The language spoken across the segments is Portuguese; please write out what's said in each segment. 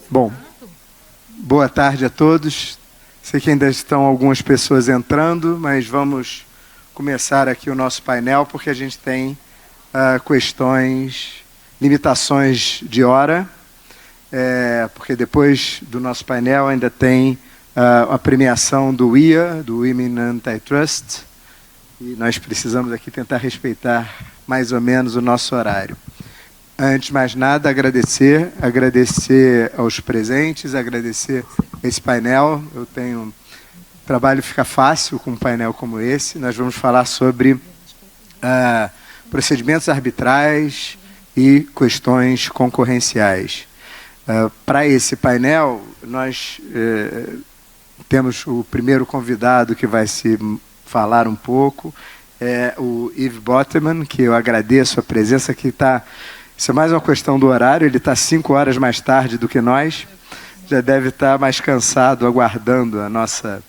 Bom, boa tarde a todos. Sei que ainda estão algumas pessoas entrando, mas vamos começar aqui o nosso painel, porque a gente tem limitações de hora, porque depois do nosso painel ainda tem a premiação do WIA, do Women Antitrust, e nós precisamos aqui tentar respeitar mais ou menos o nosso horário. Antes de mais nada, agradecer aos presentes, agradecer esse painel. O trabalho fica fácil com um painel como esse. Nós vamos falar sobre procedimentos arbitrais e questões concorrenciais. Para esse painel, nós temos o primeiro convidado que vai se falar um pouco, o Yves Botterman, que eu agradeço a presença, que está... Isso é mais uma questão do horário, ele está 5 horas mais tarde do que nós, já deve estar mais cansado, aguardando a nossa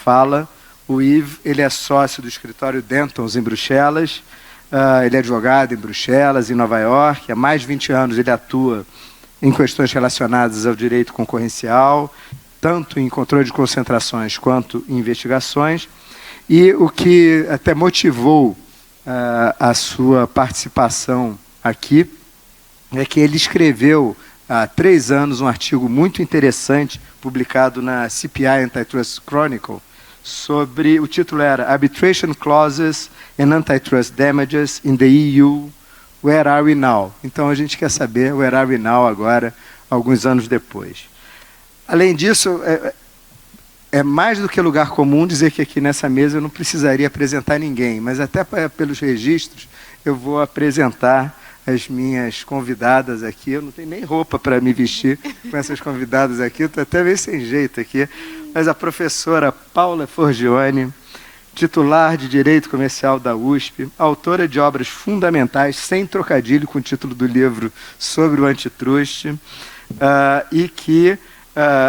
fala. O Yves, ele é sócio do escritório Dentons, em Bruxelas, ele é advogado em Bruxelas, em Nova York, há mais de 20 anos ele atua em questões relacionadas ao direito concorrencial, tanto em controle de concentrações quanto em investigações, e o que até motivou a sua participação aqui é que ele escreveu há 3 anos um artigo muito interessante publicado na CPI Antitrust Chronicle sobre, o título era Arbitration Clauses and Antitrust Damages in the EU, Where Are We Now? Então a gente quer saber Where Are We Now agora, alguns anos depois. Além disso, é mais do que lugar comum dizer que aqui nessa mesa eu não precisaria apresentar ninguém, mas até pelos registros eu vou apresentar as minhas convidadas aqui. Eu não tenho nem roupa para me vestir com essas convidadas aqui, estou até meio sem jeito aqui. Mas a professora Paula Forgione, titular de Direito Comercial da USP, autora de obras fundamentais, sem trocadilho com o título do livro sobre o antitrust, e que,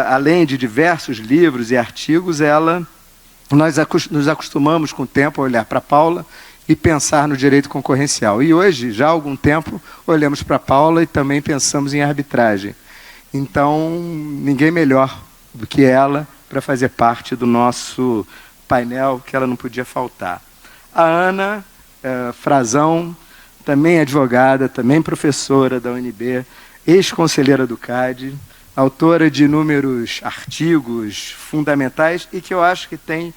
além de diversos livros e artigos, nós nos acostumamos com o tempo a olhar para a Paula e pensar no direito concorrencial. E hoje, já há algum tempo, olhamos para a Paula e também pensamos em arbitragem. Então, ninguém melhor do que ela para fazer parte do nosso painel, que ela não podia faltar. A Ana Frazão, também advogada, também professora da UNB, ex-conselheira do CAD, autora de inúmeros artigos fundamentais e que eu acho que tem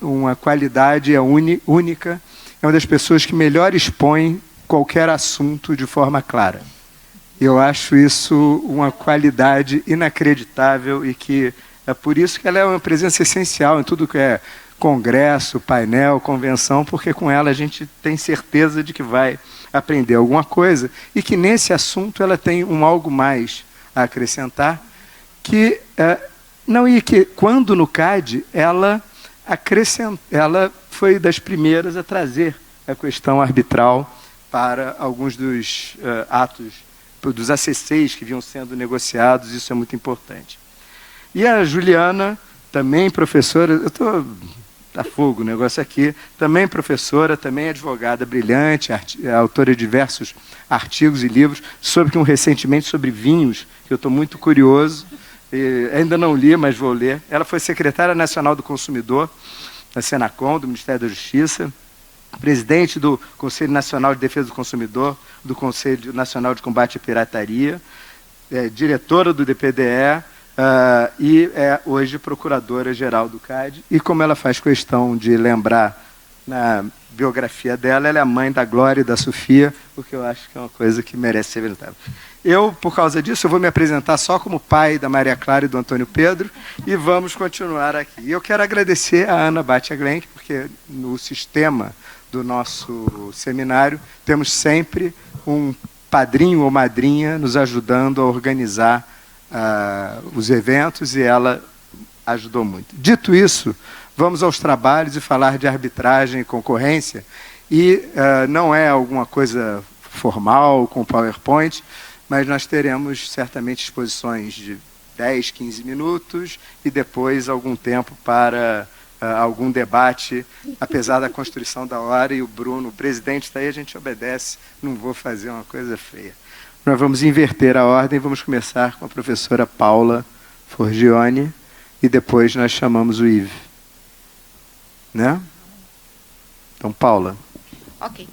uma qualidade única, é uma das pessoas que melhor expõe qualquer assunto de forma clara. Eu acho isso uma qualidade inacreditável e que é por isso que ela é uma presença essencial em tudo que é congresso, painel, convenção, porque com ela a gente tem certeza de que vai aprender alguma coisa e que nesse assunto ela tem algo mais a acrescentar, que quando no CAD ela foi das primeiras a trazer a questão arbitral para alguns dos atos, dos ACCs que vinham sendo negociados, isso é muito importante. E a Juliana, também professora, tá fogo o negócio aqui, também professora, também advogada brilhante, autora de diversos artigos e livros, recentemente sobre vinhos, que eu estou muito curioso, ainda não li, mas vou ler. Ela foi secretária nacional do consumidor, da Senacom, do Ministério da Justiça, presidente do Conselho Nacional de Defesa do Consumidor, do Conselho Nacional de Combate à Pirataria, diretora do DPDE, e é hoje procuradora-geral do CAD. E como ela faz questão de lembrar na biografia dela, ela é a mãe da Glória e da Sofia, o que eu acho que é uma coisa que merece ser verificada. Eu, por causa disso, eu vou me apresentar só como pai da Maria Clara e do Antônio Pedro, e vamos continuar aqui. Eu quero agradecer a Ana Batja-Glenck, porque no sistema do nosso seminário temos sempre um padrinho ou madrinha nos ajudando a organizar os eventos, e ela ajudou muito. Dito isso, vamos aos trabalhos e falar de arbitragem e concorrência, e não é alguma coisa formal, com PowerPoint, mas nós teremos certamente exposições de 10, 15 minutos e depois algum tempo para algum debate, apesar da constrição da hora, e o Bruno, o presidente, está aí, a gente obedece, não vou fazer uma coisa feia. Nós vamos inverter a ordem, vamos começar com a professora Paula Forgione e depois nós chamamos o Yves. Né? Então, Paula. Ok.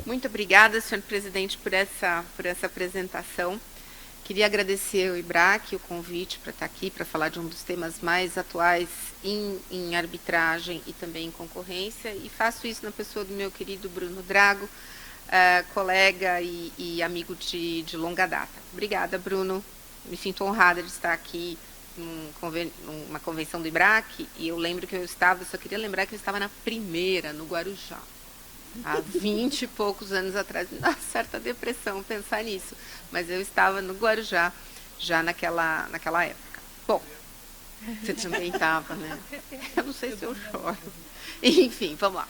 Muito obrigada, senhor presidente, por essa apresentação. Queria agradecer ao IBRAC o convite para estar aqui, para falar de um dos temas mais atuais em arbitragem e também em concorrência, e faço isso na pessoa do meu querido Bruno Drago, colega e amigo de longa data. Obrigada, Bruno. Me sinto honrada de estar aqui numa convenção do IBRAC, e eu lembro que eu só queria lembrar que eu estava na primeira, no Guarujá, há 20 e poucos anos atrás. Me dá uma certa depressão pensar nisso, mas eu estava no Guarujá já naquela época. Bom, você também estava, né? Eu não sei se eu choro. Enfim, vamos lá.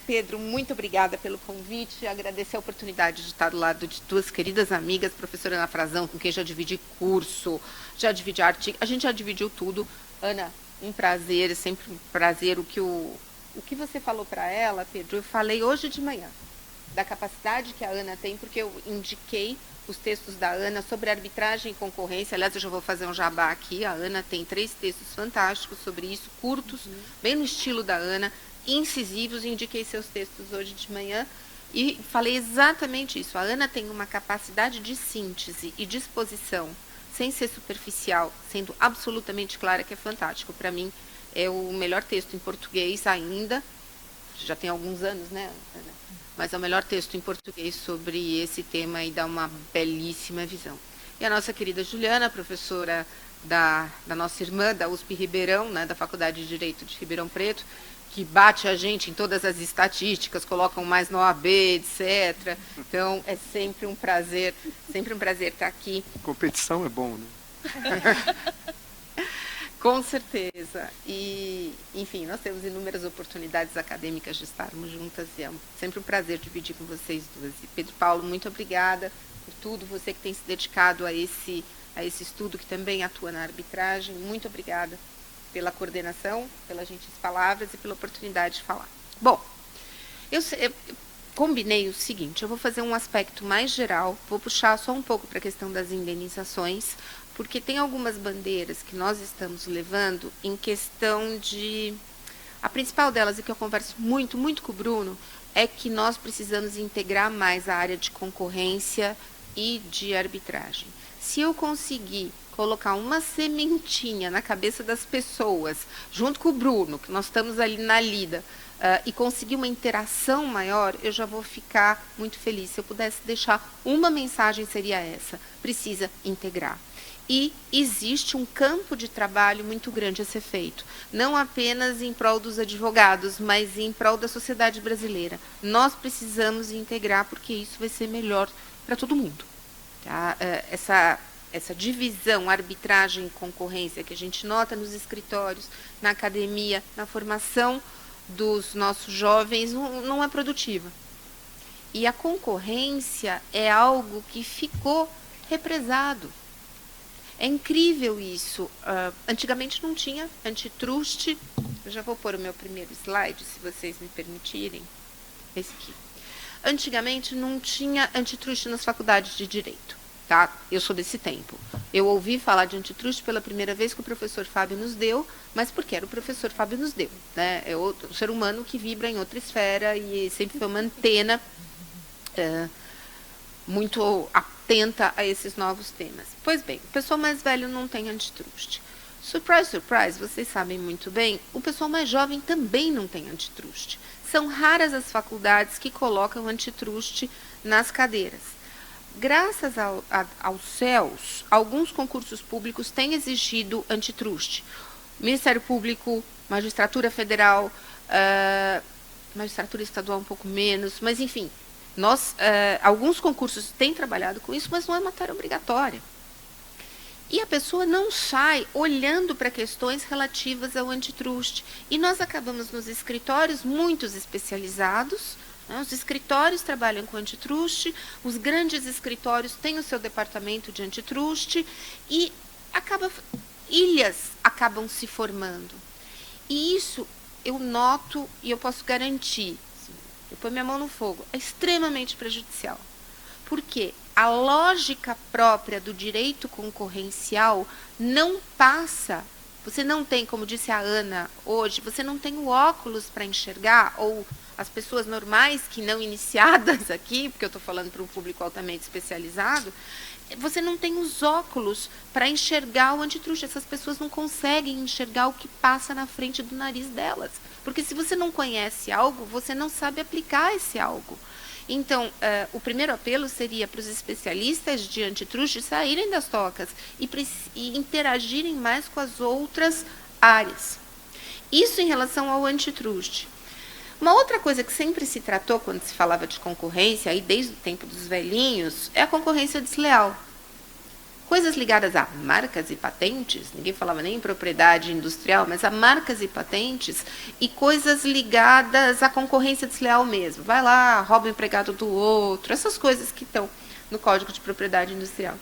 Pedro, muito obrigada pelo convite, agradecer a oportunidade de estar do lado de duas queridas amigas, professora Ana Frazão, com quem já dividi curso, já dividi artigo, a gente já dividiu tudo. Ana, um prazer, sempre um prazer. O que você falou para ela, Pedro, eu falei hoje de manhã, da capacidade que a Ana tem, porque eu indiquei os textos da Ana sobre arbitragem e concorrência. Aliás, eu já vou fazer um jabá aqui, a Ana tem 3 textos fantásticos sobre isso, curtos, bem no estilo da Ana, incisivos, indiquei seus textos hoje de manhã e falei exatamente isso. A Ana tem uma capacidade de síntese e disposição, sem ser superficial, sendo absolutamente clara, que é fantástico. Para mim, é o melhor texto em português ainda, já tem alguns anos, né, Ana? Mas é o melhor texto em português sobre esse tema e dá uma belíssima visão. E a nossa querida Juliana, professora da nossa irmã, da USP Ribeirão, né, da Faculdade de Direito de Ribeirão Preto, que bate a gente em todas as estatísticas, colocam mais no OAB, etc. Então, é sempre um prazer estar aqui. Competição é bom, né? Com certeza. E, enfim, nós temos inúmeras oportunidades acadêmicas de estarmos juntas e é sempre um prazer dividir com vocês duas. E Pedro Paulo, muito obrigada por tudo. Você que tem se dedicado a esse estudo, que também atua na arbitragem, muito obrigada pela coordenação, pelas gentis palavras e pela oportunidade de falar. Bom, eu combinei o seguinte, eu vou fazer um aspecto mais geral, vou puxar só um pouco para a questão das indenizações, porque tem algumas bandeiras que nós estamos levando em questão de... A principal delas, e que eu converso muito com o Bruno, é que nós precisamos integrar mais a área de concorrência e de arbitragem. Se eu conseguir colocar uma sementinha na cabeça das pessoas, junto com o Bruno, que nós estamos ali na lida, e conseguir uma interação maior, eu já vou ficar muito feliz. Se eu pudesse deixar uma mensagem, seria essa: precisa integrar. E existe um campo de trabalho muito grande a ser feito, não apenas em prol dos advogados, mas em prol da sociedade brasileira. Nós precisamos integrar, porque isso vai ser melhor para todo mundo. Tá? Essa divisão, arbitragem e concorrência que a gente nota nos escritórios, na academia, na formação dos nossos jovens, não é produtiva. E a concorrência é algo que ficou represado. É incrível isso. Antigamente não tinha antitruste. Eu já vou pôr o meu primeiro slide, se vocês me permitirem. Esse aqui. Antigamente não tinha antitruste nas faculdades de Direito. Tá? Eu sou desse tempo. Eu ouvi falar de antitruste pela primeira vez que o professor Fábio nos deu, mas porque era o professor Fábio nos deu. Né? É outro ser humano que vibra em outra esfera e sempre foi uma antena muito atenta a esses novos temas. Pois bem, o pessoal mais velho não tem antitruste. Surprise, surprise, vocês sabem muito bem, o pessoal mais jovem também não tem antitruste. São raras as faculdades que colocam antitruste nas cadeiras. Graças aos céus, alguns concursos públicos têm exigido antitruste. Ministério Público, Magistratura Federal, Magistratura Estadual um pouco menos, mas enfim, alguns concursos têm trabalhado com isso, mas não é matéria obrigatória. E a pessoa não sai olhando para questões relativas ao antitruste. E nós acabamos nos escritórios muitos especializados. Os escritórios trabalham com antitruste, os grandes escritórios têm o seu departamento de antitruste e ilhas acabam se formando. E isso eu noto e eu posso garantir, eu ponho minha mão no fogo, é extremamente prejudicial. Porque a lógica própria do direito concorrencial não passa. Você não tem, como disse a Ana hoje, você não tem o óculos para enxergar, ou as pessoas normais que não iniciadas aqui, porque eu estou falando para um público altamente especializado, você não tem os óculos para enxergar o antitruste. Essas pessoas não conseguem enxergar o que passa na frente do nariz delas. Porque se você não conhece algo, você não sabe aplicar esse algo. Então, o primeiro apelo seria para os especialistas de antitruste saírem das tocas e interagirem mais com as outras áreas. Isso em relação ao antitruste. Uma outra coisa que sempre se tratou quando se falava de concorrência, aí desde o tempo dos velhinhos, é a concorrência desleal. Coisas ligadas a marcas e patentes, ninguém falava nem em propriedade industrial, mas a marcas e patentes, e coisas ligadas à concorrência desleal mesmo. Vai lá, rouba o empregado do outro, essas coisas que estão no Código de Propriedade Industrial,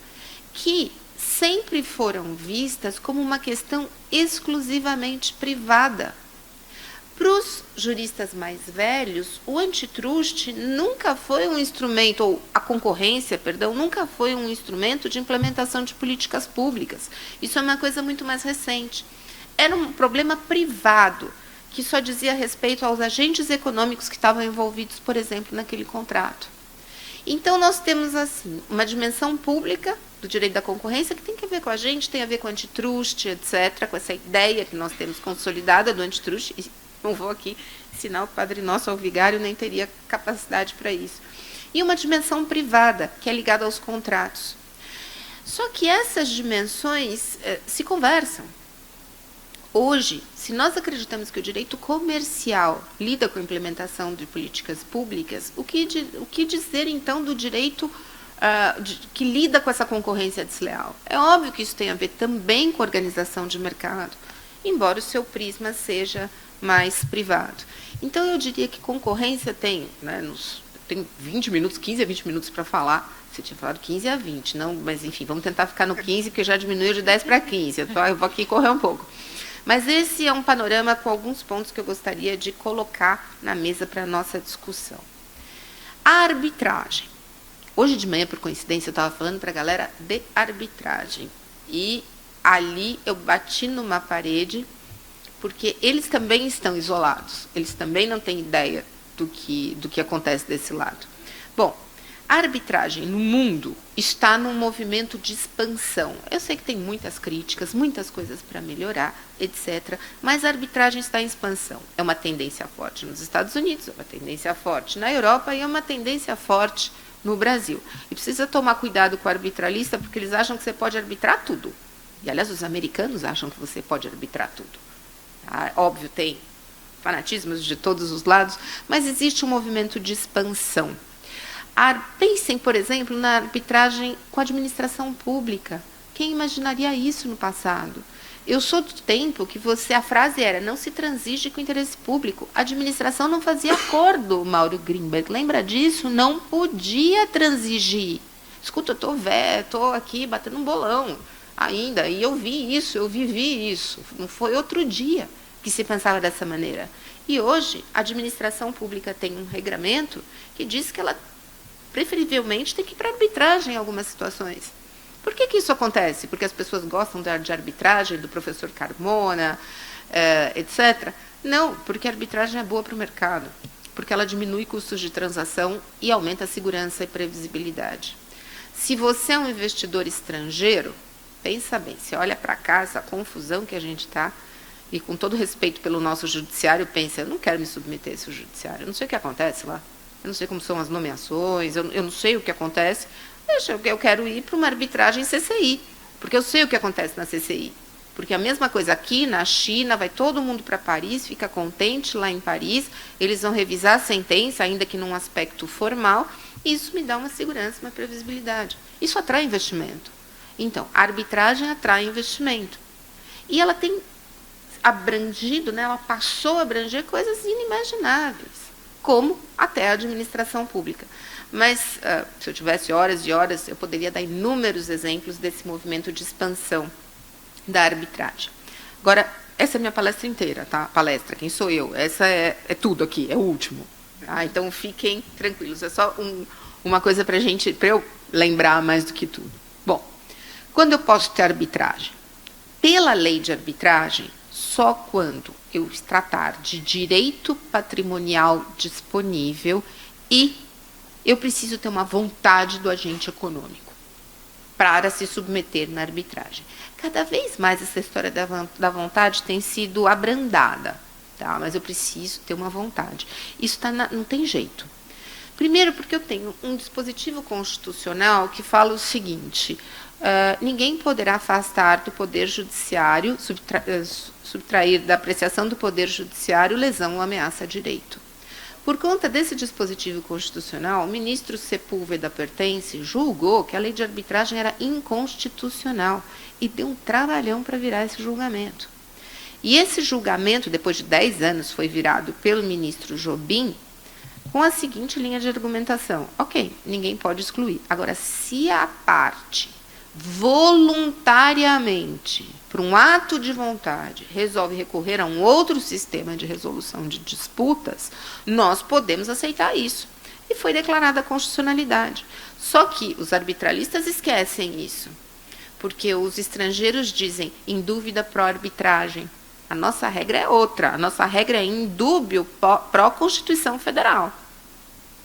que sempre foram vistas como uma questão exclusivamente privada. Para os juristas mais velhos, o antitruste nunca foi um instrumento, ou a concorrência, perdão, nunca foi um instrumento de implementação de políticas públicas. Isso é uma coisa muito mais recente. Era um problema privado, que só dizia respeito aos agentes econômicos que estavam envolvidos, por exemplo, naquele contrato. Então, nós temos, assim, uma dimensão pública do direito da concorrência que tem que ver com a gente, tem a ver com antitruste, etc., com essa ideia que nós temos consolidada do antitruste. Não vou aqui ensinar o Padre Nosso ao vigário, nem teria capacidade para isso. E uma dimensão privada, que é ligada aos contratos. Só que essas dimensões se conversam. Hoje, se nós acreditamos que o direito comercial lida com a implementação de políticas públicas, o que dizer, então, do direito que lida com essa concorrência desleal? É óbvio que isso tem a ver também com a organização de mercado, embora o seu prisma seja mais privado. Então, eu diria que concorrência tem, tem 20 minutos, 15 a 20 minutos para falar. Você tinha falado 15 a 20, não, mas enfim, vamos tentar ficar no 15, porque já diminuiu de 10 para 15. Eu vou aqui correr um pouco. Mas esse é um panorama com alguns pontos que eu gostaria de colocar na mesa para a nossa discussão. A arbitragem. Hoje de manhã, por coincidência, eu estava falando para a galera de arbitragem. E ali eu bati numa parede, porque eles também estão isolados, eles também não têm ideia do que acontece desse lado. Bom, a arbitragem no mundo está num movimento de expansão. Eu sei que tem muitas críticas, muitas coisas para melhorar, etc., mas a arbitragem está em expansão. É uma tendência forte nos Estados Unidos, é uma tendência forte na Europa e é uma tendência forte no Brasil. E precisa tomar cuidado com o arbitralista, porque eles acham que você pode arbitrar tudo. E, aliás, os americanos acham que você pode arbitrar tudo. Óbvio, tem fanatismos de todos os lados, mas existe um movimento de expansão. Pensem, por exemplo, na arbitragem com a administração pública. Quem imaginaria isso no passado? Eu sou do tempo que a frase era: não se transige com o interesse público. A administração não fazia acordo, Mauro Grimberg. Lembra disso? Não podia transigir. Escuta, eu estou aqui batendo um bolão ainda, e eu vi isso, eu vivi isso. Não foi outro dia que se pensava dessa maneira. E hoje, a administração pública tem um regramento que diz que ela, preferivelmente, tem que ir para arbitragem em algumas situações. Por que isso acontece? Porque as pessoas gostam de arbitragem, do professor Carmona, etc. Não, porque a arbitragem é boa para o mercado, porque ela diminui custos de transação e aumenta a segurança e previsibilidade. Se você é um investidor estrangeiro, pensa bem, você olha para cá, essa confusão que a gente está, e com todo respeito pelo nosso judiciário, pensa: eu não quero me submeter a esse judiciário, eu não sei o que acontece lá, eu não sei como são as nomeações, eu não sei o que acontece, eu quero ir para uma arbitragem CCI, porque eu sei o que acontece na CCI. Porque a mesma coisa aqui na China, vai todo mundo para Paris, fica contente lá em Paris, eles vão revisar a sentença, ainda que num aspecto formal, e isso me dá uma segurança, uma previsibilidade. Isso atrai investimento. Então, a arbitragem atrai investimento. E ela tem abrangido, ela passou a abranger coisas inimagináveis, como até a administração pública. Mas, se eu tivesse horas e horas, eu poderia dar inúmeros exemplos desse movimento de expansão da arbitragem. Agora, essa é a minha palestra inteira, tá? Palestra, quem sou eu? Essa é tudo aqui, é o último. Tá? Então, fiquem tranquilos. É só uma coisa para eu lembrar mais do que tudo. Bom, quando eu posso ter arbitragem? Pela lei de arbitragem, só quando eu tratar de direito patrimonial disponível e eu preciso ter uma vontade do agente econômico para se submeter na arbitragem. Cada vez mais essa história da vontade tem sido abrandada, tá? Mas eu preciso ter uma vontade. Isso não tem jeito. Primeiro, porque eu tenho um dispositivo constitucional que fala o seguinte: ninguém poderá afastar do Poder Judiciário, subtrair da apreciação do Poder Judiciário lesão ou ameaça a direito. Por conta desse dispositivo constitucional, o ministro Sepúlveda Pertence julgou que a lei de arbitragem era inconstitucional e deu um trabalhão para virar esse julgamento. E esse julgamento, depois de 10 anos, foi virado pelo ministro Jobim com a seguinte linha de argumentação: ok, ninguém pode excluir. Agora, se a parte voluntariamente, por um ato de vontade, resolve recorrer a um outro sistema de resolução de disputas, nós podemos aceitar isso. E foi declarada a constitucionalidade. Só que os arbitralistas esquecem isso, porque os estrangeiros dizem em dúvida pró-arbitragem. A nossa regra é outra. A nossa regra é indúbio pró-Constituição Federal.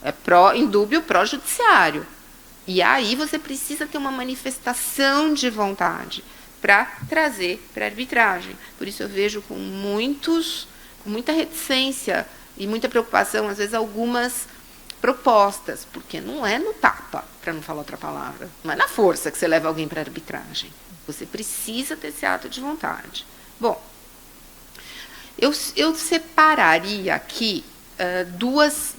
É indúbio pró-judiciário. E aí você precisa ter uma manifestação de vontade para trazer para a arbitragem. Por isso eu vejo com muita reticência e muita preocupação, às vezes, algumas propostas, porque não é no tapa, para não falar outra palavra, não é na força que você leva alguém para a arbitragem. Você precisa ter esse ato de vontade. Bom, eu separaria aqui duas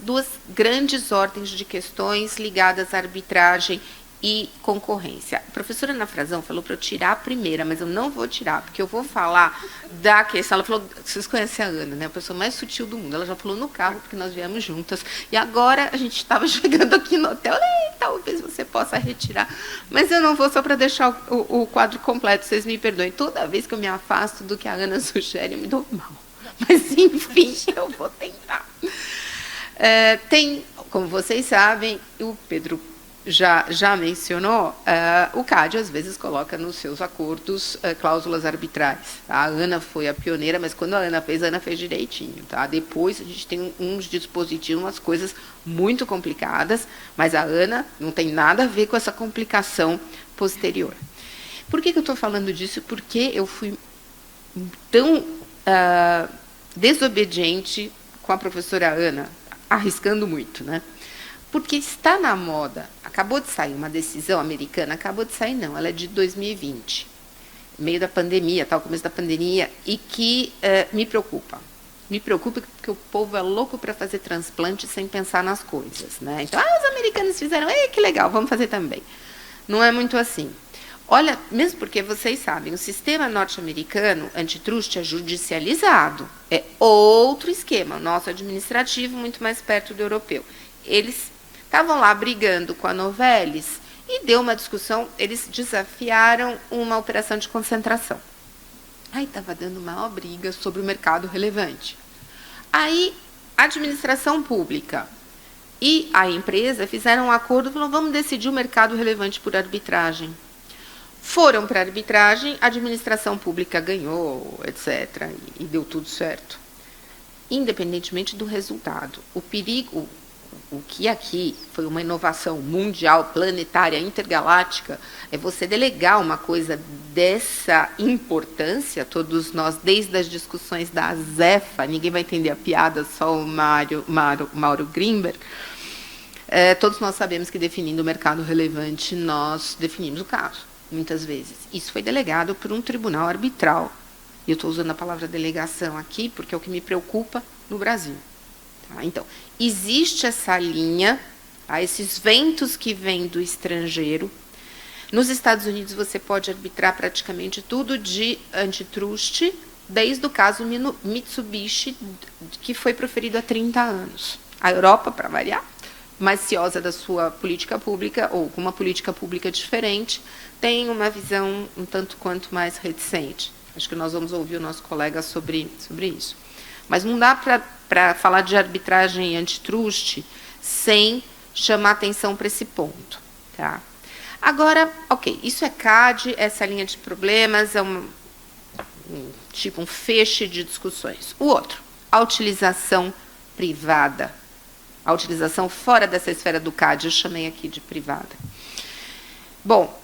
grandes ordens de questões ligadas à arbitragem e concorrência. A professora Ana Frazão falou para eu tirar a primeira, mas eu não vou tirar, porque eu vou falar da questão. Ela falou, vocês conhecem a Ana, né? A pessoa mais sutil do mundo. Ela já falou no carro, porque nós viemos juntas. E agora a gente estava chegando aqui no hotel. Talvez você possa retirar. Mas eu não vou, só para deixar o quadro completo. Vocês me perdoem. Toda vez que eu me afasto do que a Ana sugere, eu me dou mal. Mas, enfim, eu vou tentar. Tem, como vocês sabem, o Pedro já mencionou, o CAD às vezes coloca nos seus acordos cláusulas arbitrais. Tá? A Ana foi a pioneira, mas quando a Ana fez direitinho. Tá? Depois a gente tem uns dispositivos, umas coisas muito complicadas, mas a Ana não tem nada a ver com essa complicação posterior. Por que eu estou falando disso? Porque eu fui tão desobediente com a professora Ana, arriscando muito, né? Porque está na moda. Acabou de sair uma decisão americana, ela é de 2020, meio da pandemia, começo da pandemia, e que me preocupa. Me preocupa porque o povo é louco para fazer transplante sem pensar nas coisas, né? Então, os americanos fizeram, que legal, vamos fazer também. Não é muito assim. Olha, mesmo porque vocês sabem, o sistema norte-americano antitruste é judicializado. É outro esquema, o nosso administrativo muito mais perto do europeu. Eles estavam lá brigando com a Novelis e deu uma discussão, eles desafiaram uma operação de concentração. Aí estava dando maior briga sobre o mercado relevante. Aí a administração pública e a empresa fizeram um acordo e falaram, vamos decidir o mercado relevante por arbitragem. Foram para a arbitragem, a administração pública ganhou, etc., e deu tudo certo. Independentemente do resultado. O perigo, o que aqui foi uma inovação mundial, planetária, intergaláctica, é você delegar uma coisa dessa importância, todos nós, desde as discussões da Zefa, ninguém vai entender a piada, só o Mauro Grimberg, todos nós sabemos que definindo o mercado relevante, nós definimos o caso. Muitas vezes. Isso foi delegado por um tribunal arbitral. E eu estou usando a palavra delegação aqui, porque é o que me preocupa no Brasil. Tá? Então, existe essa linha, esses ventos que vêm do estrangeiro. Nos Estados Unidos, você pode arbitrar praticamente tudo de antitruste, desde o caso Mitsubishi, que foi proferido há 30 anos. A Europa, para variar, mais ciosa da sua política pública, ou com uma política pública diferente, tem uma visão um tanto quanto mais reticente. Acho que nós vamos ouvir o nosso colega sobre isso. Mas não dá para falar de arbitragem antitruste sem chamar atenção para esse ponto. Tá? Agora, ok, isso é CAD, essa linha de problemas, é um feixe de discussões. O outro, a utilização privada. A utilização fora dessa esfera do CAD, eu chamei aqui de privada. Bom,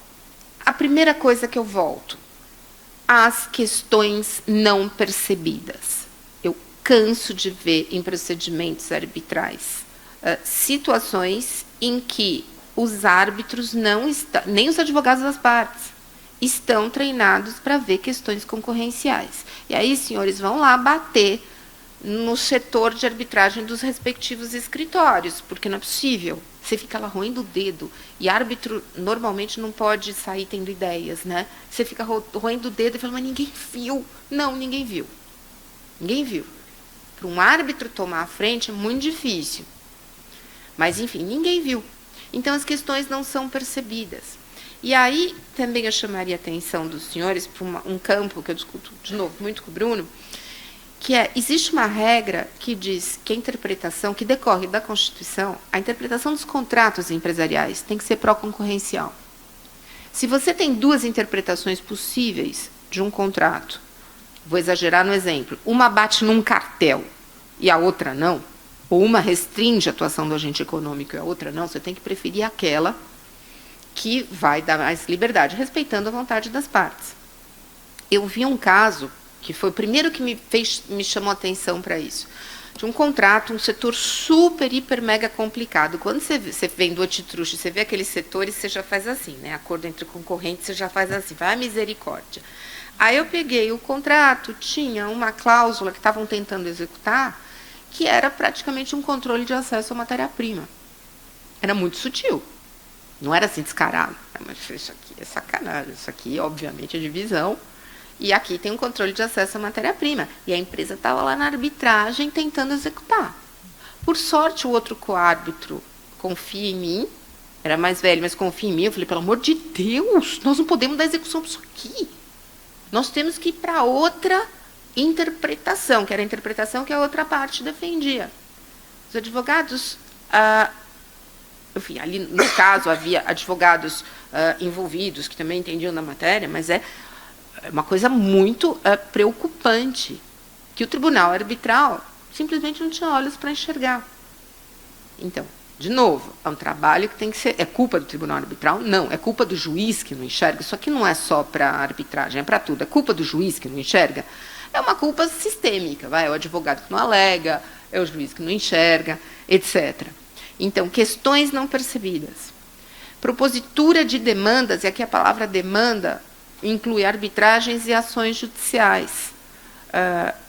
a primeira coisa que eu volto, as questões não percebidas. Eu canso de ver em procedimentos arbitrais situações em que os árbitros não estão, nem os advogados das partes, estão treinados para ver questões concorrenciais. E aí, senhores, vão lá bater no setor de arbitragem dos respectivos escritórios, porque não é possível. Você fica lá roendo o dedo, e árbitro normalmente não pode sair tendo ideias, né? Você fica roendo o dedo e fala, mas ninguém viu. Não, ninguém viu. Ninguém viu. Para um árbitro tomar a frente é muito difícil. Mas, enfim, ninguém viu. Então, as questões não são percebidas. E aí, também eu chamaria a atenção dos senhores para um campo que eu discuto, de novo, muito com o Bruno, que existe uma regra que diz que a interpretação, que decorre da Constituição, a interpretação dos contratos empresariais tem que ser pró-concorrencial. Se você tem duas interpretações possíveis de um contrato, vou exagerar no exemplo, uma bate num cartel e a outra não, ou uma restringe a atuação do agente econômico e a outra não, você tem que preferir aquela que vai dar mais liberdade, respeitando a vontade das partes. Eu vi um caso que foi o primeiro que me chamou a atenção para isso, de um contrato, um setor super, hiper, mega complicado. Quando você vem do antitruste, você vê aqueles setores, você já faz assim, né? Acordo entre concorrentes, você já faz assim, vai a misericórdia. Aí eu peguei o contrato, tinha uma cláusula que estavam tentando executar, que era praticamente um controle de acesso à matéria-prima. Era muito sutil. Não era assim descarado. Mas isso aqui é sacanagem, isso aqui, obviamente, é divisão. E aqui tem um controle de acesso à matéria-prima. E a empresa estava lá na arbitragem tentando executar. Por sorte, o outro coárbitro confia em mim, era mais velho, mas confia em mim. Eu falei, pelo amor de Deus, nós não podemos dar execução para isso aqui. Nós temos que ir para outra interpretação, que era a interpretação que a outra parte defendia. Os advogados, enfim, ali no caso havia advogados envolvidos que também entendiam da matéria, mas é uma coisa muito preocupante, que o tribunal arbitral simplesmente não tinha olhos para enxergar. Então, de novo, é um trabalho que tem que ser... É culpa do tribunal arbitral? Não, é culpa do juiz que não enxerga. Isso aqui não é só para arbitragem, é para tudo. É culpa do juiz que não enxerga? É uma culpa sistêmica, é o advogado que não alega, é o juiz que não enxerga, etc. Então, questões não percebidas. Propositura de demandas, e aqui a palavra demanda inclui arbitragens e ações judiciais.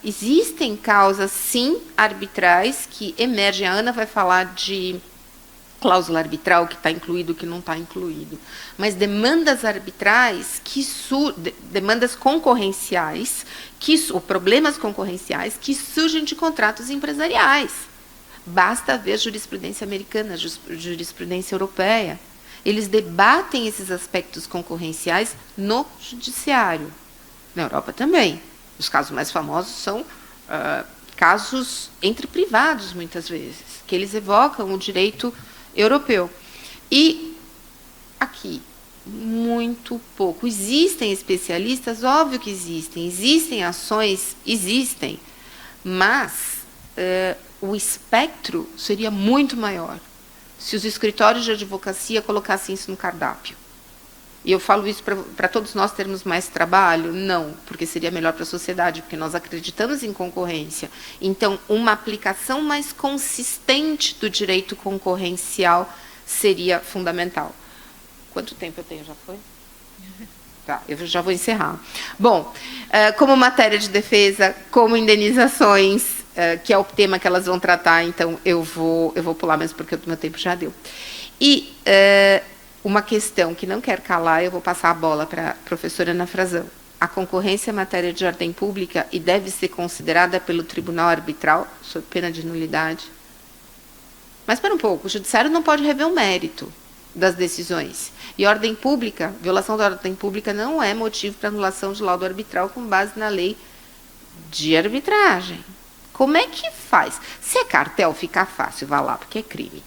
Existem causas, sim, arbitrais, que emergem. A Ana vai falar de cláusula arbitral, que está incluído, que não está incluído. Mas demandas arbitrais, demandas concorrenciais, ou problemas concorrenciais, que surgem de contratos empresariais. Basta ver jurisprudência americana, jurisprudência europeia. Eles debatem esses aspectos concorrenciais no judiciário. Na Europa também. Os casos mais famosos são casos entre privados, muitas vezes, que eles evocam o direito europeu. E aqui, muito pouco. Existem especialistas? Óbvio que existem. Existem ações? Existem. Mas o espectro seria muito maior se os escritórios de advocacia colocassem isso no cardápio. E eu falo isso para todos nós termos mais trabalho? Não, porque seria melhor para a sociedade, porque nós acreditamos em concorrência. Então, uma aplicação mais consistente do direito concorrencial seria fundamental. Quanto tempo eu tenho? Já foi? Tá, eu já vou encerrar. Bom, como matéria de defesa, como indenizações, que é o tema que elas vão tratar, então eu vou pular mesmo, porque o meu tempo já deu. E uma questão que não quer calar, eu vou passar a bola para a professora Ana Frazão. A concorrência é matéria de ordem pública e deve ser considerada pelo tribunal arbitral, sob pena de nulidade. Mas, espera um pouco, o judiciário não pode rever o mérito das decisões. E ordem pública, violação da ordem pública não é motivo para anulação de laudo arbitral com base na lei de arbitragem. Como é que faz? Se é cartel, fica fácil, vá lá, porque é crime.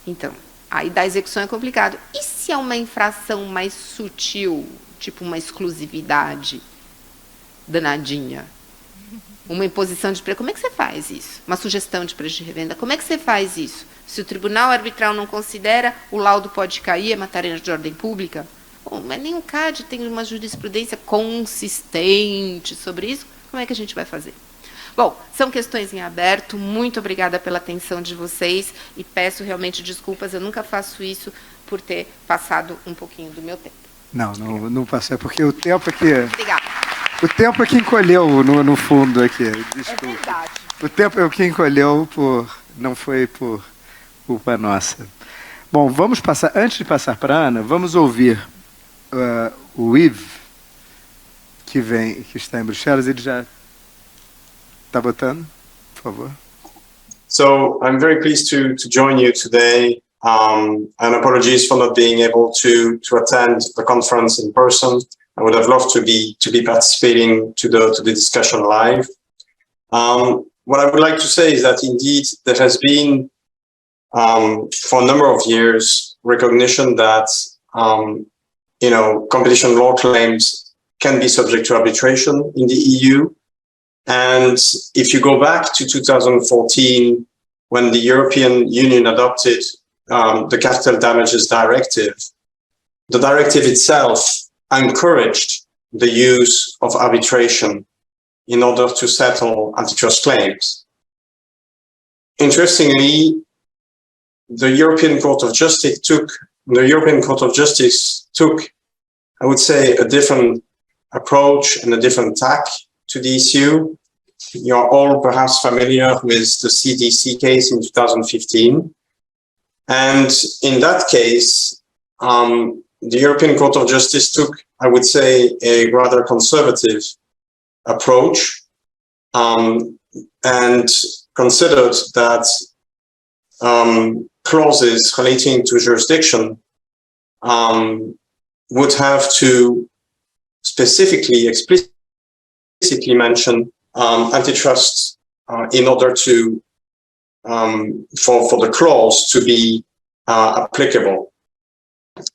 Então, aí da execução é complicado. E se é uma infração mais sutil, tipo uma exclusividade danadinha? Uma imposição de preço, como é que você faz isso? Uma sugestão de preço de revenda, como é que você faz isso? Se o tribunal arbitral não considera, o laudo pode cair, é matéria de ordem pública? Bom, mas nem o CAD tem uma jurisprudência consistente sobre isso, como é que a gente vai fazer? Bom, são questões em aberto, muito obrigada pela atenção de vocês e peço realmente desculpas, eu nunca faço isso por ter passado um pouquinho do meu tempo. Não passei, porque o tempo aqui... Obrigada. O tempo é que encolheu no fundo aqui, desculpa. É verdade. O tempo é que encolheu, não foi por culpa nossa. Bom, vamos passar, antes de passar para a Ana, vamos ouvir o Yves, que está em Bruxelas, ele já está botando, por favor. So I'm very pleased to join you today, and apologies for not being able to attend the conference in person. I would have loved to be participating to the discussion live. What I would like to say is that indeed there has been for a number of years recognition that competition law claims can be subject to arbitration in the EU. And if you go back to 2014, when the European Union adopted the Cartel Damages Directive, the directive itself encouraged the use of arbitration in order to settle antitrust claims. Interestingly, the European Court of Justice took, I would say, a different approach and a different tack to the issue. You're all perhaps familiar with the CDC case in 2015. And in that case, the European Court of Justice took, I would say, a rather conservative approach and considered that clauses relating to jurisdiction would have to explicitly mention antitrust in order to for the clause to be applicable.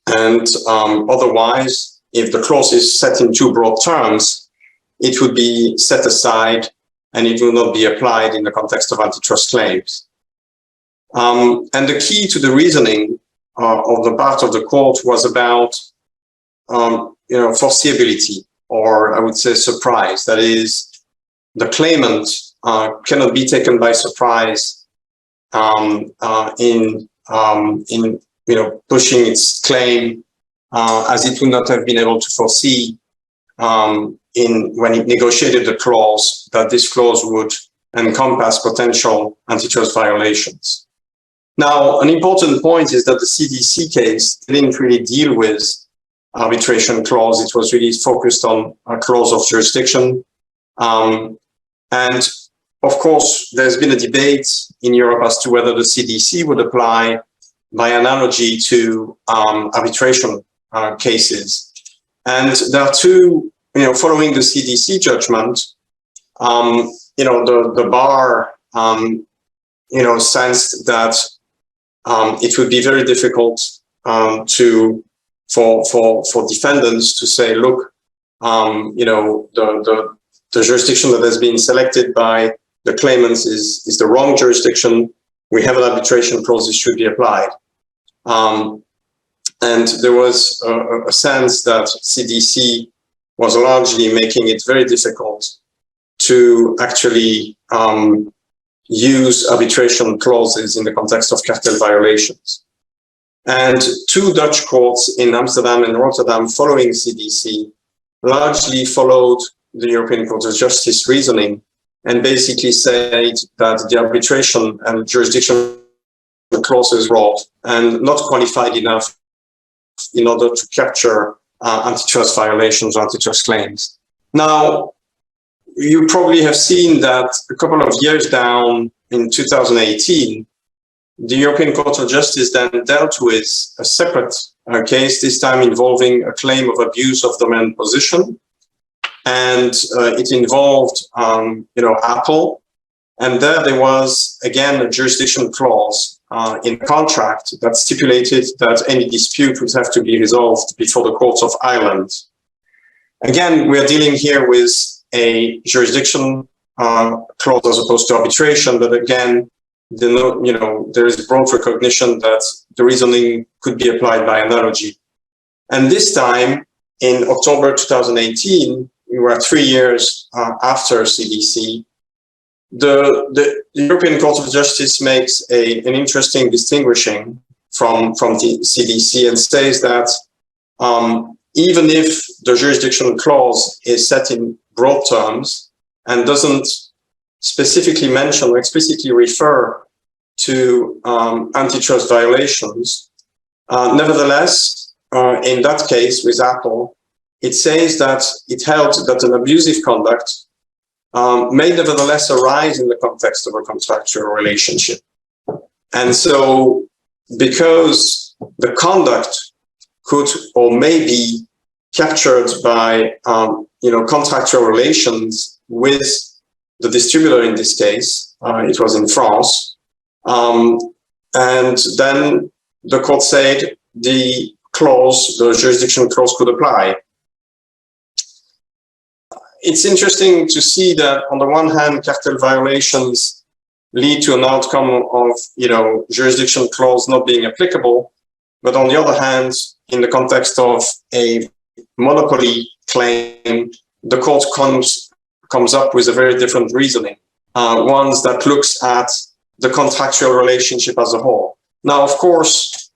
And otherwise, if the clause is set in too broad terms, it would be set aside and it will not be applied in the context of antitrust claims. And the key to the reasoning of the part of the court was about foreseeability, or I would say surprise. That is, the claimant cannot be taken by surprise in pushing its claim, as it would not have been able to foresee when it negotiated the clause, that this clause would encompass potential antitrust violations. Now, an important point is that the CDC case didn't really deal with arbitration clause. It was really focused on a clause of jurisdiction. And of course, there's been a debate in Europe as to whether the CDC would apply by analogy to arbitration cases. And there are two, following the CDC judgment, the bar, sensed that it would be very difficult for defendants to say, look, the jurisdiction that has been selected by the claimants is the wrong jurisdiction. We have an arbitration clause, it should be applied. And there was a sense that CDC was largely making it very difficult to actually use arbitration clauses in the context of cartel violations. And two Dutch courts in Amsterdam and Rotterdam following CDC largely followed the European Court of Justice reasoning and basically said that the arbitration and jurisdiction clauses were and not qualified enough in order to capture antitrust violations or antitrust claims. Now, you probably have seen that a couple of years down in 2018, the European Court of Justice then dealt with a separate case, this time involving a claim of abuse of dominant position. And it involved, Apple. And there was, again, a jurisdiction clause in the contract that stipulated that any dispute would have to be resolved before the courts of Ireland. Again, we are dealing here with a jurisdiction clause as opposed to arbitration, but again, there is broad recognition that the reasoning could be applied by analogy. And this time, in October 2018, we were 3 years after CDC, the European Court of Justice makes an interesting distinguishing from the CDC and says that even if the jurisdiction clause is set in broad terms and doesn't specifically mention or explicitly refer to antitrust violations, nevertheless, in that case with Apple, it says that it held that an abusive conduct may nevertheless arise in the context of a contractual relationship. And so, because the conduct could or may be captured by contractual relations with the distributor in this case, it was in France, and then the court said the jurisdiction clause could apply. It's interesting to see that on the one hand, cartel violations lead to an outcome of, jurisdiction clause not being applicable. But on the other hand, in the context of a monopoly claim, the court comes up with a very different reasoning, ones that looks at the contractual relationship as a whole. Now, of course,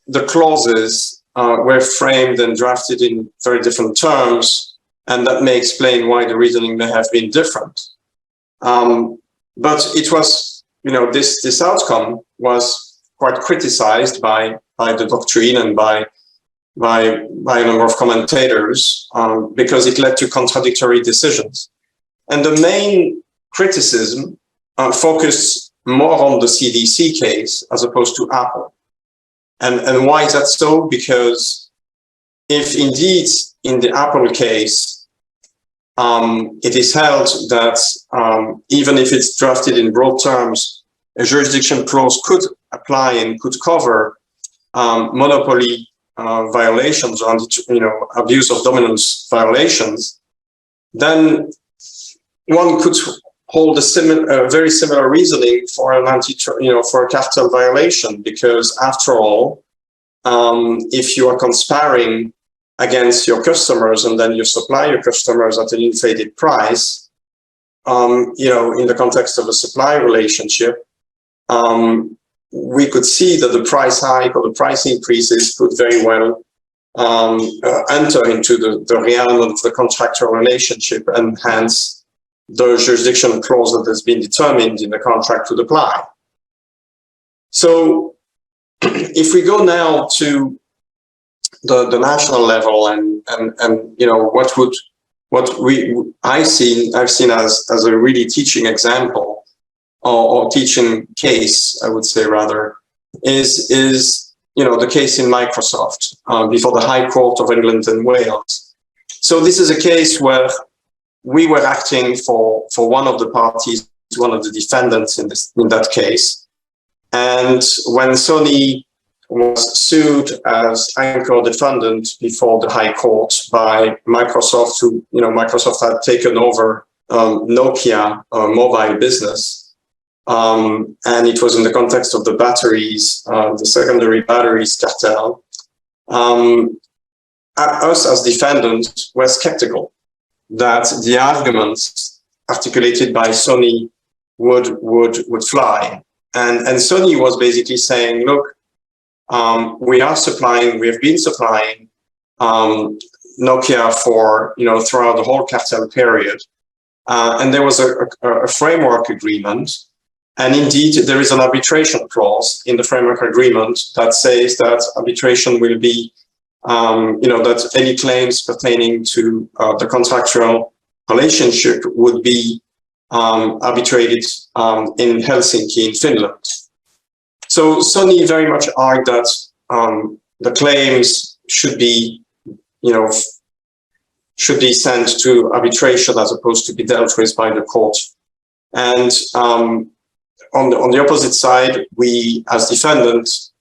the clauses were framed and drafted in very different terms, and that may explain why the reasoning may have been different. But it was, this outcome was quite criticized by the doctrine and by a number of commentators because it led to contradictory decisions. And the main criticism focused more on the CDC case as opposed to Apple. And why is that so? Because if indeed in the Apple case, it is held that even if it's drafted in broad terms, a jurisdiction clause could apply and could cover monopoly violations or abuse of dominance violations, then one could hold a very similar reasoning for for a cartel violation, because after all, if you are conspiring against your customers and then you supply your customers at an inflated price, in the context of a supply relationship, we could see that the price hike or the price increases could very well enter into the realm of the contractual relationship, and hence the jurisdiction clause that has been determined in the contract would apply. So if we go now to the national level and I've seen as a really teaching example or teaching case, I would say rather, is the case in Microsoft before the High Court of England and Wales. So this is a case where we were acting for one of the parties, one of the defendants in that case, and when Sony was sued as anchor defendant before the High Court by Microsoft, who, Microsoft had taken over Nokia mobile business. And it was in the context of the batteries, the secondary batteries cartel. Us as defendants were skeptical that the arguments articulated by Sony would fly. And Sony was basically saying, look, we have been supplying Nokia for, throughout the whole cartel period. And there was a framework agreement. And indeed, there is an arbitration clause in the framework agreement that says that arbitration will be, that any claims pertaining to the contractual relationship would be arbitrated in Helsinki, in Finland. So Sony very much argued that the claims should be sent to arbitration as opposed to be dealt with by the court. And on the opposite side, we as defendants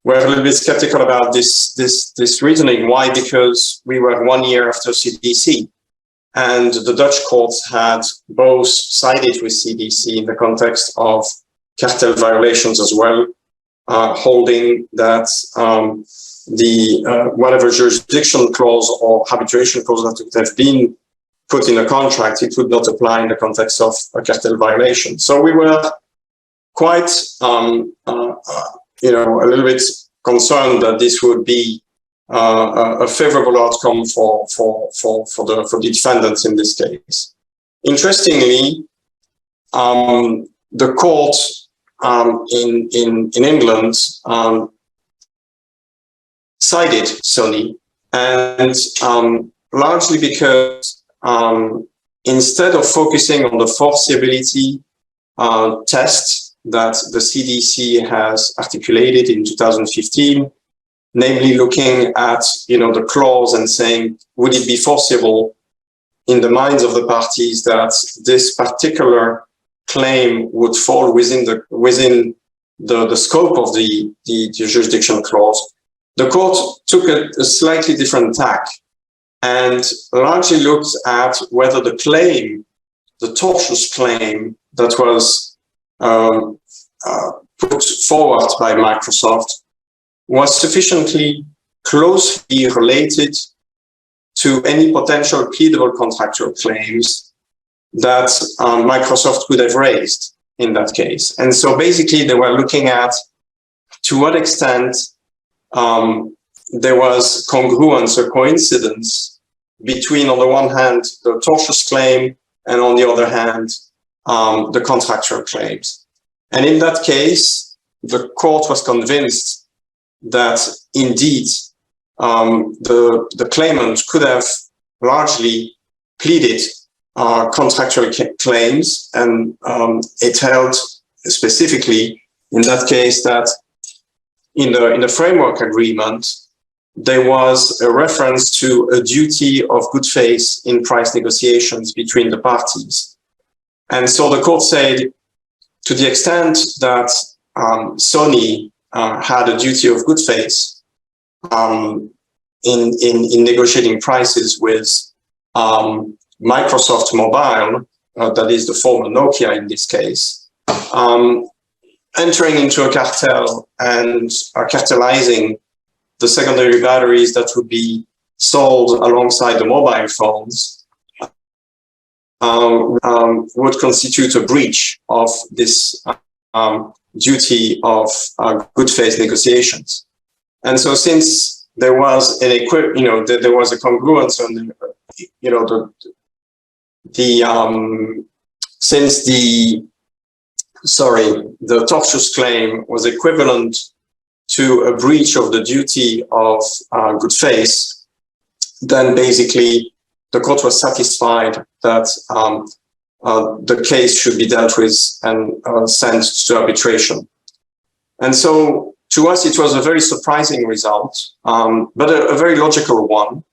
were a little bit skeptical about this reasoning. Why? Because we were 1 year after CDC, and the Dutch courts had both sided with CDC in the context of cartel violations as well, holding that whatever jurisdiction clause or arbitration clause that would have been put in a contract, it would not apply in the context of a cartel violation. So we were quite, a little bit concerned that this would be a favorable outcome for the defendants in this case. Interestingly, the court in England cited Sony, and largely because instead of focusing on the forcibility test that the CDC has articulated in 2015, namely looking at the clause and saying, would it be forcible in the minds of the parties that this particular claim would fall within the scope of the jurisdiction clause? The court took a slightly different tack and largely looked at whether the claim, the tortious claim that was put forward by Microsoft, was sufficiently closely related to any potential pleadable contractual claims that Microsoft could have raised in that case. And so basically they were looking at to what extent there was congruence or coincidence between, on the one hand, the tortious claim, and on the other hand, the contractual claims. And in that case, the court was convinced that indeed the claimant could have largely pleaded contractual claims, and it held specifically in that case that in the framework agreement there was a reference to a duty of good faith in price negotiations between the parties. And so the court said, to the extent that Sony had a duty of good faith in negotiating prices with Microsoft Mobile, that is the former Nokia in this case, entering into a cartel and cartelizing the secondary batteries that would be sold alongside the mobile phones, would constitute a breach of this duty of good faith negotiations. And so, since there was there was a congruence on since the tortious claim was equivalent to a breach of the duty of good faith, then basically the court was satisfied that the case should be dealt with and sent to arbitration. And so to us, it was a very surprising result, but a very logical one,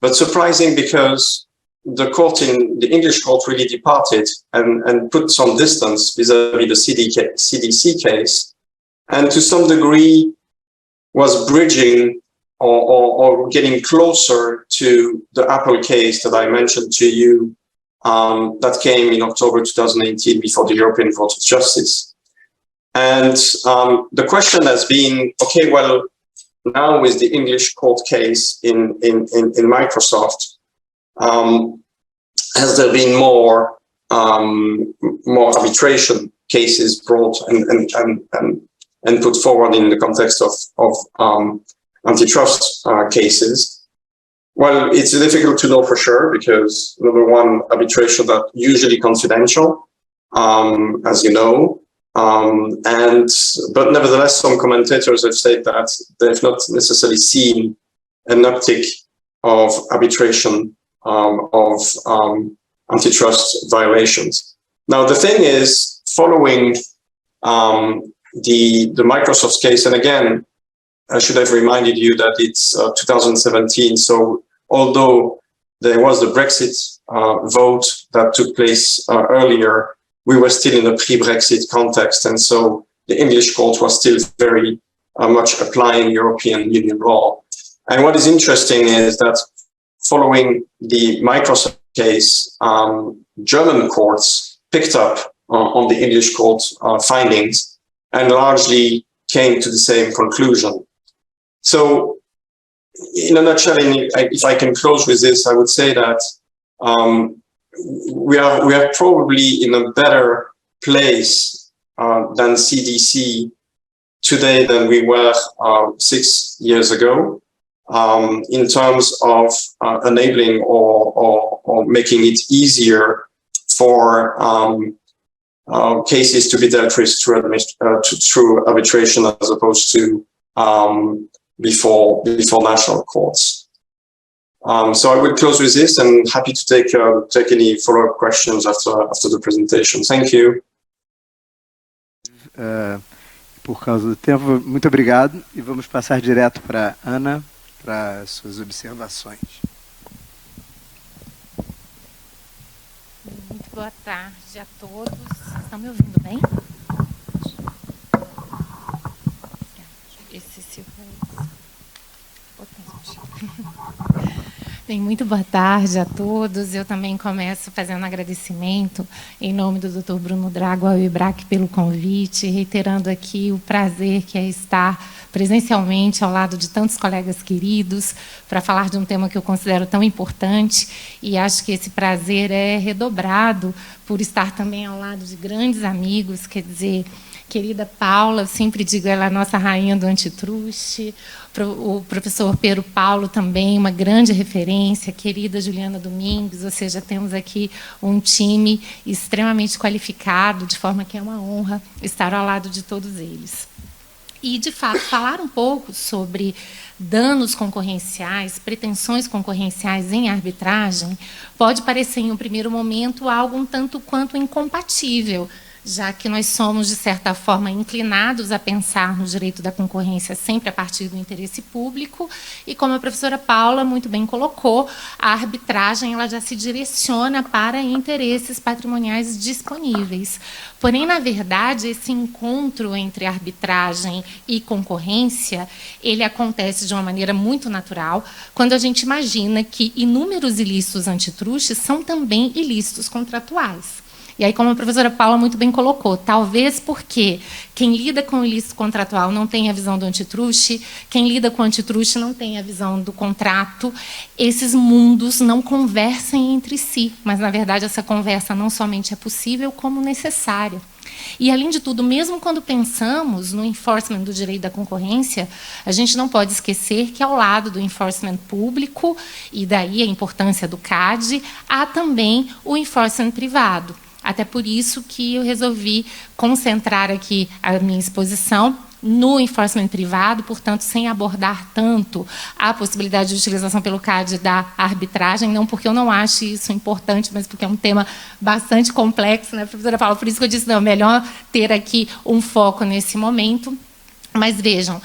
but surprising because the court in the English court really departed and put some distance vis-a-vis the CDC case, and to some degree was bridging or getting closer to the Apple case that I mentioned to you, that came in October 2018 before the European Court of Justice. And the question has been, okay, well, now with the English court case in Microsoft, has there been more arbitration cases brought and put forward in the context of antitrust cases? Well, it's difficult to know for sure because, number one, arbitration are usually confidential, as you know, but nevertheless, some commentators have said that they've not necessarily seen an uptick of arbitration of antitrust violations. Now, the thing is, following the Microsoft case, and again, I should have reminded you that it's 2017. So although there was the Brexit vote that took place earlier, we were still in a pre-Brexit context, and so the English court was still very much applying European Union law. And what is interesting is that following the Microsoft case, German courts picked up on the English court findings and largely came to the same conclusion. So, in a nutshell, if I can close with this, I would say that we are probably in a better place than CDC today than we were 6 years ago, in terms of enabling or making it easier for cases to be dealt with through arbitration as opposed to before national courts. So I will close with this, and happy to take any follow-up questions after the presentation. Thank you. Por causa do tempo, muito obrigado, e vamos passar direto para Ana para suas observações. Muito boa tarde a todos. Estão me ouvindo bem? Esse silver Bem, muito boa tarde a todos. Eu também começo fazendo agradecimento em nome do Dr. Bruno Drago ao IBRAC pelo convite, reiterando aqui o prazer que é estar presencialmente ao lado de tantos colegas queridos para falar de um tema que eu considero tão importante, e acho que esse prazer é redobrado por estar também ao lado de grandes amigos, quer dizer, querida Paula, eu sempre digo, ela é a nossa rainha do antitruste, o professor Pedro Paulo também, uma grande referência, querida Juliana Domingues, ou seja, temos aqui um time extremamente qualificado, de forma que é uma honra estar ao lado de todos eles. E, de fato, falar um pouco sobre danos concorrenciais, pretensões concorrenciais em arbitragem, pode parecer, em um primeiro momento, algo um tanto quanto incompatível, já que nós somos, de certa forma, inclinados a pensar no direito da concorrência sempre a partir do interesse público, e, como a professora Paula muito bem colocou, a arbitragem ela já se direciona para interesses patrimoniais disponíveis. Porém, na verdade, esse encontro entre arbitragem e concorrência, ele acontece de uma maneira muito natural, quando a gente imagina que inúmeros ilícitos antitruste são também ilícitos contratuais. E aí, como a professora Paula muito bem colocou, talvez porque quem lida com o ilícito contratual não tem a visão do antitruste, quem lida com o antitruste não tem a visão do contrato, esses mundos não conversem entre si, mas, na verdade, essa conversa não somente é possível, como necessária. E, além de tudo, mesmo quando pensamos no enforcement do direito da concorrência, a gente não pode esquecer que, ao lado do enforcement público, e daí a importância do CAD, há também o enforcement privado. Até por isso que eu resolvi concentrar aqui a minha exposição no enforcement privado, portanto, sem abordar tanto a possibilidade de utilização pelo CAD da arbitragem, não porque eu não acho isso importante, mas porque é um tema bastante complexo, né, professora Paula? Por isso que eu disse, não, é melhor ter aqui um foco nesse momento. Mas, vejam,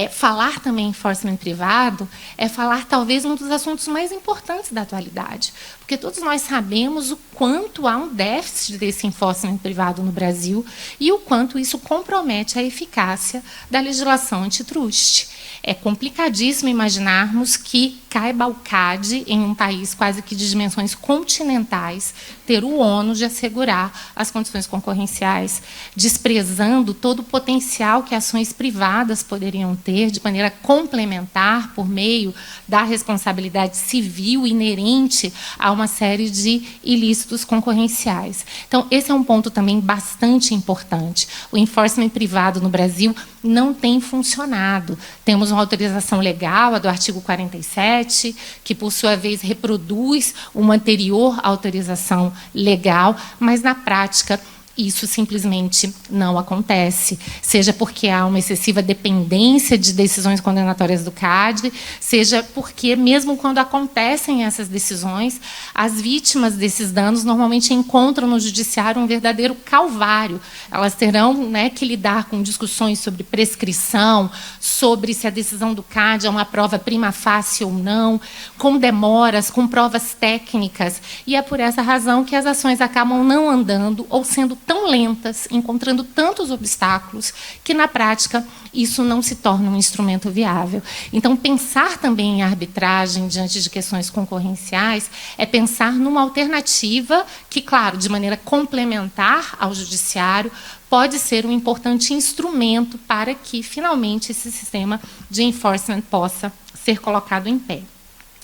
falar também em enforcement privado é falar, talvez, um dos assuntos mais importantes da atualidade, porque todos nós sabemos o quanto há um déficit desse enforcement privado no Brasil e o quanto isso compromete a eficácia da legislação antitruste. É complicadíssimo imaginarmos que caiba ao CAD, em um país quase que de dimensões continentais, ter o ônus de assegurar as condições concorrenciais, desprezando todo o potencial que ações privadas poderiam ter de maneira complementar por meio da responsabilidade civil inerente a uma série de ilícitos concorrenciais. Então, esse é um ponto também bastante importante. O enforcement privado no Brasil não tem funcionado. Temos uma autorização legal, a do artigo 47, que, por sua vez, reproduz uma anterior autorização legal, mas, na prática, isso simplesmente não acontece, seja porque há uma excessiva dependência de decisões condenatórias do CAD, seja porque, mesmo quando acontecem essas decisões, as vítimas desses danos normalmente encontram no judiciário um verdadeiro calvário. Elas terão, né, que lidar com discussões sobre prescrição, sobre se a decisão do CAD é uma prova prima facie ou não, com demoras, com provas técnicas, e é por essa razão que as ações acabam não andando ou sendo tão lentas, encontrando tantos obstáculos, que, na prática, isso não se torna um instrumento viável. Então, pensar também em arbitragem diante de questões concorrenciais é pensar numa alternativa que, claro, de maneira complementar ao judiciário, pode ser um importante instrumento para que, finalmente, esse sistema de enforcement possa ser colocado em pé.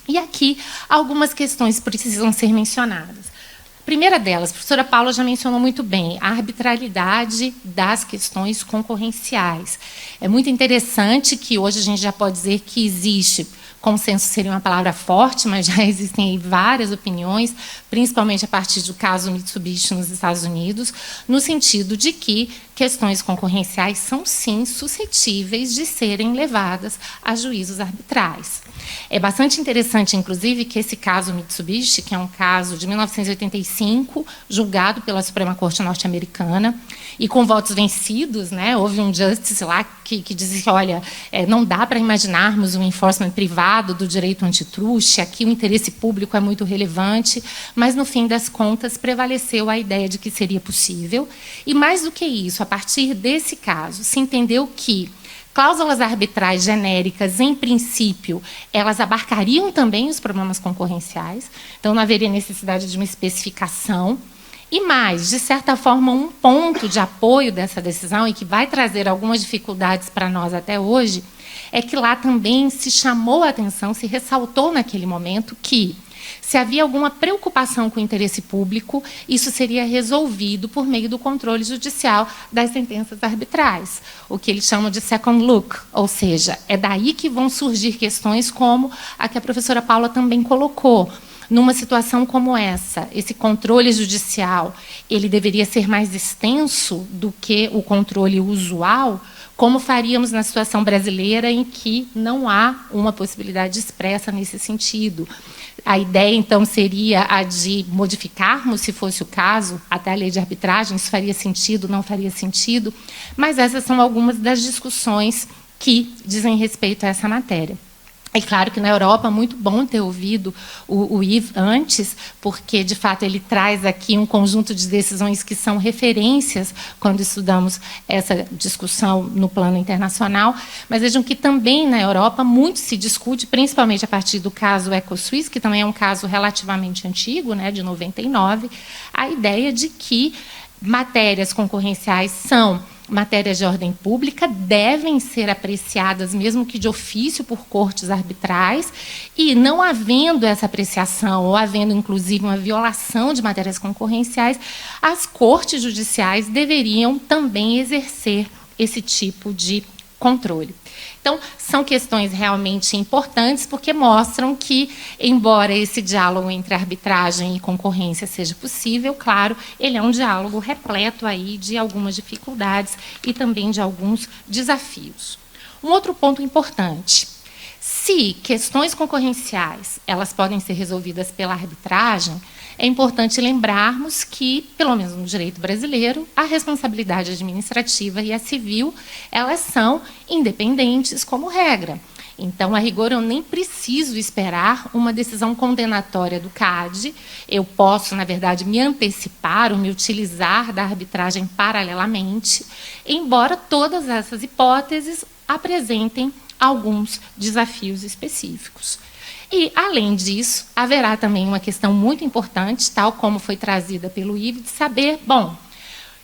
E aqui, algumas questões precisam ser mencionadas. A primeira delas, a professora Paula já mencionou muito bem, a arbitrariedade das questões concorrenciais. É muito interessante que hoje a gente já pode dizer que existe, consenso seria uma palavra forte, mas já existem aí várias opiniões, principalmente a partir do caso Mitsubishi nos Estados Unidos, no sentido de que questões concorrenciais são, sim, suscetíveis de serem levadas a juízos arbitrais. É bastante interessante, inclusive, que esse caso Mitsubishi, que é um caso de 1985, julgado pela Suprema Corte norte-americana, e com votos vencidos, né, houve um justice lá que dizia que, olha, não dá para imaginarmos um enforcement privado do direito antitruste, aqui o interesse público é muito relevante, mas, no fim das contas, prevaleceu a ideia de que seria possível. E, mais do que isso, a partir desse caso, se entendeu que cláusulas arbitrais genéricas, em princípio, elas abarcariam também os problemas concorrenciais, então não haveria necessidade de uma especificação. E mais, de certa forma, um ponto de apoio dessa decisão, e que vai trazer algumas dificuldades para nós até hoje, é que lá também se chamou a atenção, se ressaltou naquele momento que, se havia alguma preocupação com o interesse público, isso seria resolvido por meio do controle judicial das sentenças arbitrais, o que eles chamam de second look, ou seja, é daí que vão surgir questões como a que a professora Paula também colocou. Numa situação como essa, esse controle judicial, ele deveria ser mais extenso do que o controle usual, como faríamos na situação brasileira em que não há uma possibilidade expressa nesse sentido. A ideia, então, seria a de modificarmos, se fosse o caso, até a lei de arbitragem, isso faria sentido, não faria sentido, mas essas são algumas das discussões que dizem respeito a essa matéria. É claro que na Europa é muito bom ter ouvido o Yves antes, porque, de fato, ele traz aqui um conjunto de decisões que são referências quando estudamos essa discussão no plano internacional, mas vejam que também na Europa muito se discute, principalmente a partir do caso EcoSuisse, que também é um caso relativamente antigo, né, de 99, a ideia de que matérias concorrenciais são matérias de ordem pública, devem ser apreciadas, mesmo que de ofício, por cortes arbitrais, e não havendo essa apreciação, ou havendo, inclusive, uma violação de matérias concorrenciais, as cortes judiciais deveriam também exercer esse tipo de controle. Então, são questões realmente importantes, porque mostram que, embora esse diálogo entre arbitragem e concorrência seja possível, claro, ele é um diálogo repleto aí de algumas dificuldades e também de alguns desafios. Um outro ponto importante: se questões concorrenciais elas podem ser resolvidas pela arbitragem, é importante lembrarmos que, pelo menos no direito brasileiro, a responsabilidade administrativa e a civil, elas são independentes como regra. Então, a rigor, eu nem preciso esperar uma decisão condenatória do CAD. Eu posso, na verdade, me antecipar ou me utilizar da arbitragem paralelamente, embora todas essas hipóteses apresentem alguns desafios específicos. E, além disso, haverá também uma questão muito importante, tal como foi trazida pelo Yves, de saber, bom,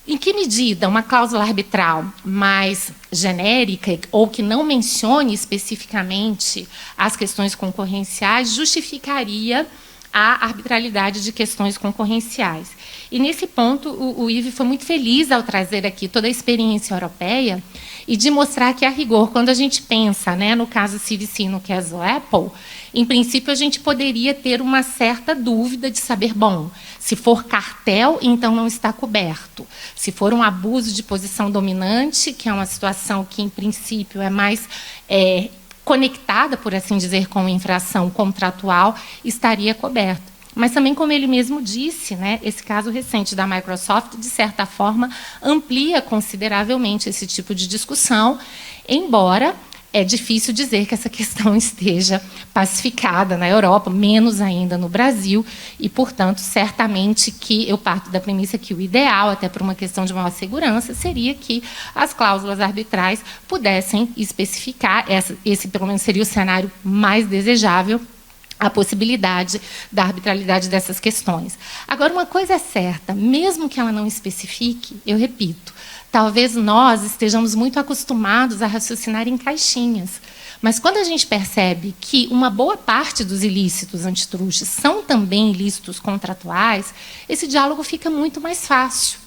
em que medida uma cláusula arbitral mais genérica ou que não mencione especificamente as questões concorrenciais justificaria a arbitrariedade de questões concorrenciais. E, nesse ponto, o Yves foi muito feliz ao trazer aqui toda a experiência europeia e de mostrar que, a rigor, quando a gente pensa, né, no caso CVC, no caso Apple, em princípio, a gente poderia ter uma certa dúvida de saber, bom, se for cartel, então não está coberto. Se for um abuso de posição dominante, que é uma situação que, em princípio, é mais conectada, por assim dizer, com infração contratual, estaria coberto. Mas também, como ele mesmo disse, né, esse caso recente da Microsoft, de certa forma, amplia consideravelmente esse tipo de discussão, embora é difícil dizer que essa questão esteja pacificada na Europa, menos ainda no Brasil, e, portanto, certamente que eu parto da premissa que o ideal, até por uma questão de maior segurança, seria que as cláusulas arbitrais pudessem especificar, esse pelo menos seria o cenário mais desejável, a possibilidade da arbitrariedade dessas questões. Agora, uma coisa é certa, mesmo que ela não especifique, eu repito, talvez nós estejamos muito acostumados a raciocinar em caixinhas. Mas quando a gente percebe que uma boa parte dos ilícitos antitruste são também ilícitos contratuais, esse diálogo fica muito mais fácil.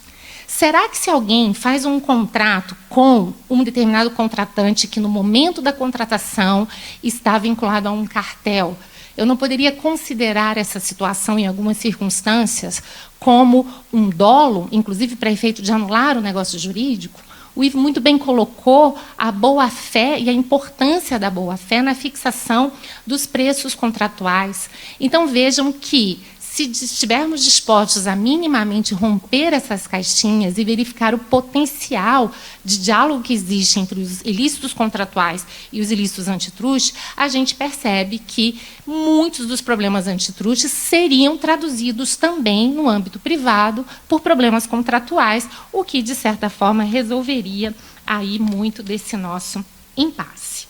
Será que se alguém faz um contrato com um determinado contratante que no momento da contratação está vinculado a um cartel, eu não poderia considerar essa situação, em algumas circunstâncias, como um dolo, inclusive para efeito de anular o negócio jurídico? O Ivo muito bem colocou a boa-fé e a importância da boa-fé na fixação dos preços contratuais. Então, vejam que, se estivermos dispostos a minimamente romper essas caixinhas e verificar o potencial de diálogo que existe entre os ilícitos contratuais e os ilícitos antitruste, a gente percebe que muitos dos problemas antitruste seriam traduzidos também no âmbito privado por problemas contratuais, o que, de certa forma, resolveria aí muito desse nosso impasse.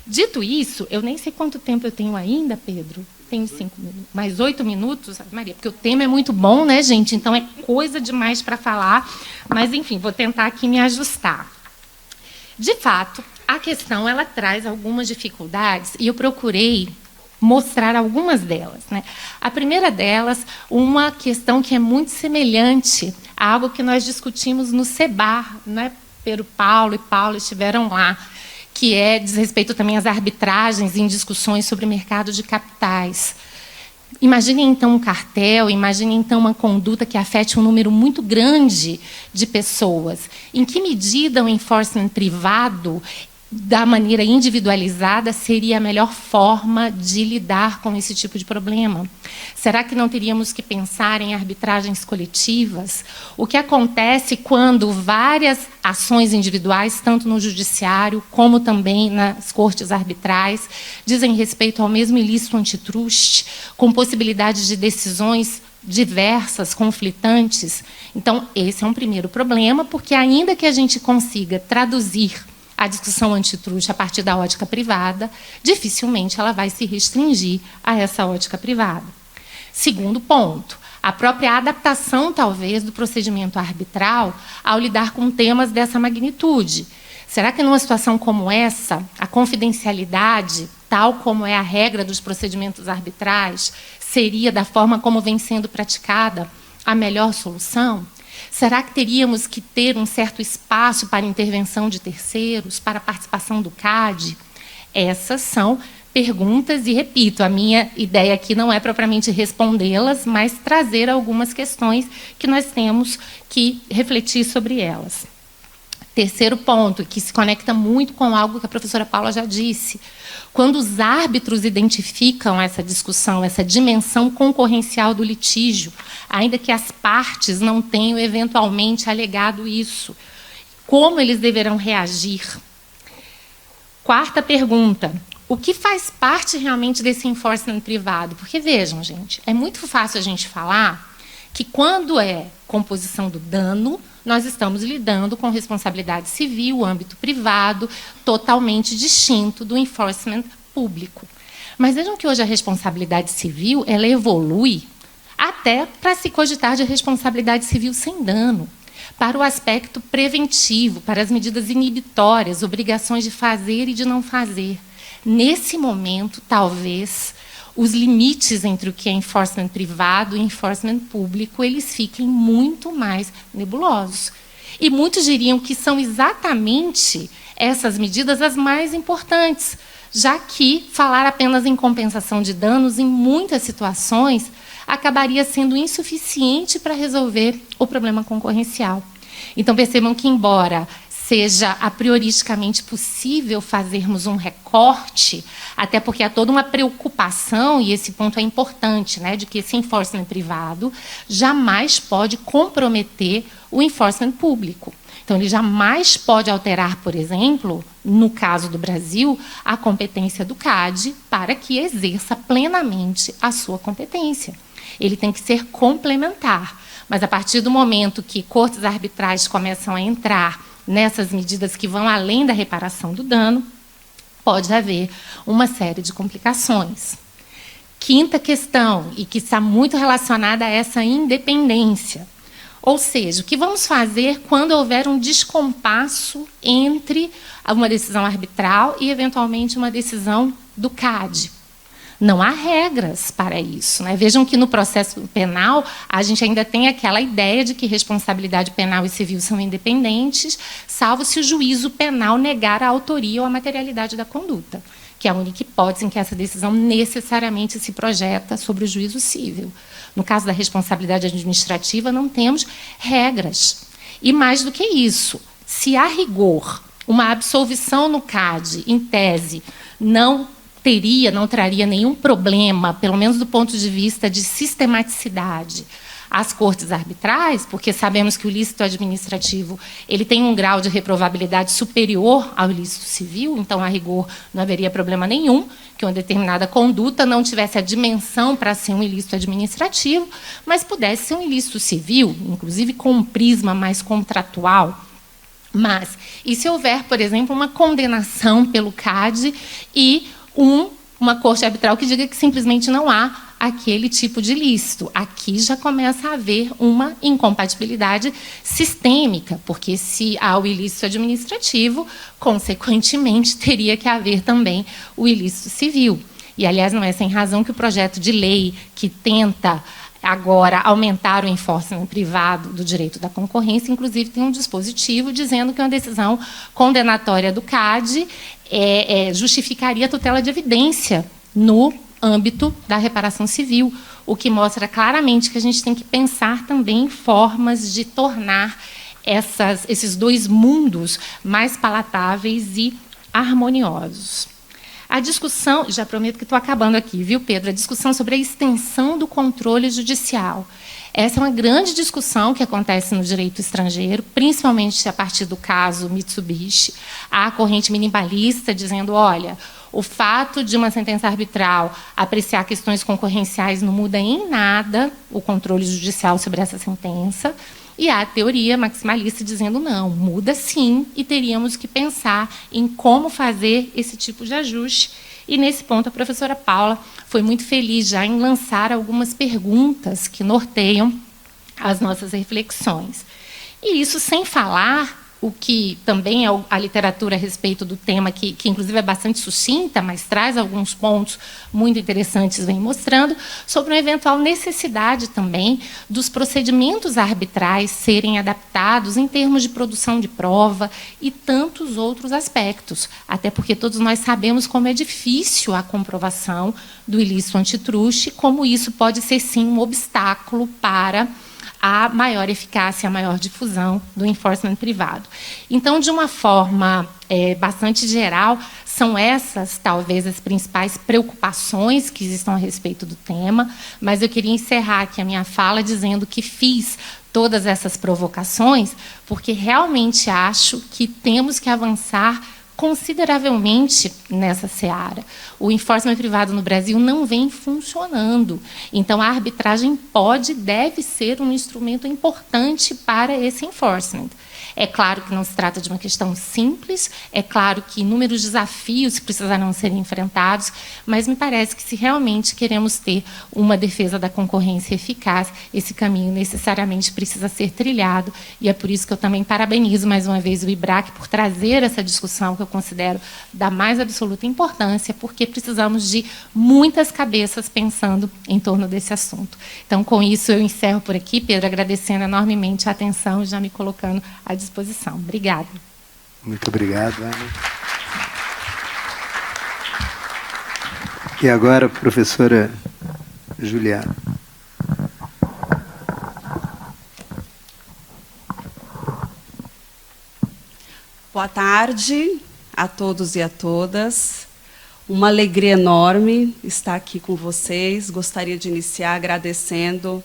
Dito isso, eu nem sei quanto tempo eu tenho ainda, Pedro. Tenho 5 minutos, mais 8 minutos, Maria, porque o tema é muito bom, né, gente? Então, é coisa demais para falar. Mas, enfim, vou tentar aqui me ajustar. De fato, a questão ela traz algumas dificuldades e eu procurei mostrar algumas delas, né? A primeira delas, uma questão que é muito semelhante a algo que nós discutimos no CEBAR, né? Pedro Paulo e Paulo estiveram lá, que diz respeito também às arbitragens em discussões sobre mercado de capitais. Imagine, então, um cartel, imagine, então, uma conduta que afete um número muito grande de pessoas. Em que medida o enforcement privado, da maneira individualizada, seria a melhor forma de lidar com esse tipo de problema? Será que não teríamos que pensar em arbitragens coletivas? O que acontece quando várias ações individuais, tanto no judiciário como também nas cortes arbitrais, dizem respeito ao mesmo ilícito antitruste, com possibilidades de decisões diversas, conflitantes? Então, esse é um primeiro problema, porque ainda que a gente consiga traduzir a discussão antitruste a partir da ótica privada, dificilmente ela vai se restringir a essa ótica privada. Segundo ponto, a própria adaptação, talvez, do procedimento arbitral ao lidar com temas dessa magnitude. Será que, numa situação como essa, a confidencialidade, tal como é a regra dos procedimentos arbitrais, seria, da forma como vem sendo praticada, a melhor solução? Será que teríamos que ter um certo espaço para intervenção de terceiros, para a participação do CAD? Essas são perguntas e, repito, a minha ideia aqui não é propriamente respondê-las, mas trazer algumas questões que nós temos que refletir sobre elas. Terceiro ponto, que se conecta muito com algo que a professora Paula já disse. Quando os árbitros identificam essa discussão, essa dimensão concorrencial do litígio, ainda que as partes não tenham eventualmente alegado isso, como eles deverão reagir? Quarta pergunta, o que faz parte realmente desse enforcement privado? Porque, vejam, gente, é muito fácil a gente falar que, quando é composição do dano, nós estamos lidando com responsabilidade civil, âmbito privado, totalmente distinto do enforcement público. Mas vejam que hoje a responsabilidade civil ela evolui até para se cogitar de responsabilidade civil sem dano, para o aspecto preventivo, para as medidas inibitórias, obrigações de fazer e de não fazer. Nesse momento, talvez, os limites entre o que é enforcement privado e enforcement público, eles fiquem muito mais nebulosos. E muitos diriam que são exatamente essas medidas as mais importantes, já que falar apenas em compensação de danos, em muitas situações, acabaria sendo insuficiente para resolver o problema concorrencial. Então, percebam que, embora seja a prioristicamente possível fazermos um recorte, até porque há toda uma preocupação, e esse ponto é importante, né, de que esse enforcement privado jamais pode comprometer o enforcement público. Então, ele jamais pode alterar, por exemplo, no caso do Brasil, a competência do CAD para que exerça plenamente a sua competência. Ele tem que ser complementar. Mas, a partir do momento que cortes arbitrais começam a entrar nessas medidas que vão além da reparação do dano, pode haver uma série de complicações. Quinta questão, e que está muito relacionada a essa independência. Ou seja, o que vamos fazer quando houver um descompasso entre uma decisão arbitral e, eventualmente, uma decisão do CAD? Não há regras para isso, né? Vejam que no processo penal a gente ainda tem aquela ideia de que responsabilidade penal e civil são independentes, salvo se o juízo penal negar a autoria ou a materialidade da conduta, que é a única hipótese em que essa decisão necessariamente se projeta sobre o juízo civil. No caso da responsabilidade administrativa, não temos regras. E mais do que isso, se há rigor, uma absolvição no CAD, em tese, não traria nenhum problema, pelo menos do ponto de vista de sistematicidade, às cortes arbitrais, porque sabemos que o ilícito administrativo ele tem um grau de reprovabilidade superior ao ilícito civil, então, a rigor, não haveria problema nenhum que uma determinada conduta não tivesse a dimensão para ser um ilícito administrativo, mas pudesse ser um ilícito civil, inclusive com um prisma mais contratual. Mas, e se houver, por exemplo, uma condenação pelo CAD e uma corte arbitral que diga que simplesmente não há aquele tipo de ilícito? Aqui já começa a haver uma incompatibilidade sistêmica, porque se há o ilícito administrativo, consequentemente, teria que haver também o ilícito civil. E, aliás, não é sem razão que o projeto de lei que tenta agora aumentar o enforcement privado do direito da concorrência, inclusive tem um dispositivo dizendo que uma decisão condenatória do CAD justificaria a tutela de evidência no âmbito da reparação civil, o que mostra claramente que a gente tem que pensar também em formas de tornar esses dois mundos mais palatáveis e harmoniosos. A discussão, já prometo que estou acabando aqui, viu, Pedro? A discussão sobre a extensão do controle judicial. Essa é uma grande discussão que acontece no direito estrangeiro, principalmente a partir do caso Mitsubishi. Há a corrente minimalista dizendo, olha, o fato de uma sentença arbitral apreciar questões concorrenciais não muda em nada o controle judicial sobre essa sentença. E há a teoria maximalista dizendo, não, muda sim, e teríamos que pensar em como fazer esse tipo de ajuste. E, nesse ponto, a professora Paula foi muito feliz já em lançar algumas perguntas que norteiam as nossas reflexões. E isso sem falar o que também é a literatura a respeito do tema, que inclusive é bastante sucinta, mas traz alguns pontos muito interessantes, vem mostrando, sobre uma eventual necessidade também dos procedimentos arbitrais serem adaptados em termos de produção de prova e tantos outros aspectos, até porque todos nós sabemos como é difícil a comprovação do ilícito antitruste, como isso pode ser, sim, um obstáculo para a maior eficácia, a maior difusão do enforcement privado. Então, de uma forma bastante geral, são essas, talvez, as principais preocupações que existam a respeito do tema, mas eu queria encerrar aqui a minha fala dizendo que fiz todas essas provocações porque realmente acho que temos que avançar consideravelmente nessa seara. O enforcement privado no Brasil não vem funcionando. Então, a arbitragem pode e deve ser um instrumento importante para esse enforcement. É claro que não se trata de uma questão simples, é claro que inúmeros desafios precisarão ser enfrentados, mas me parece que, se realmente queremos ter uma defesa da concorrência eficaz, esse caminho necessariamente precisa ser trilhado, e é por isso que eu também parabenizo mais uma vez o IBRAC por trazer essa discussão, que eu considero da mais absoluta importância, porque precisamos de muitas cabeças pensando em torno desse assunto. Então, com isso, eu encerro por aqui, Pedro, agradecendo enormemente a atenção e já me colocando à disposição. Obrigada. Muito obrigado, Ana. E agora, professora Juliana. Boa tarde a todos e a todas. Uma alegria enorme estar aqui com vocês. Gostaria de iniciar agradecendo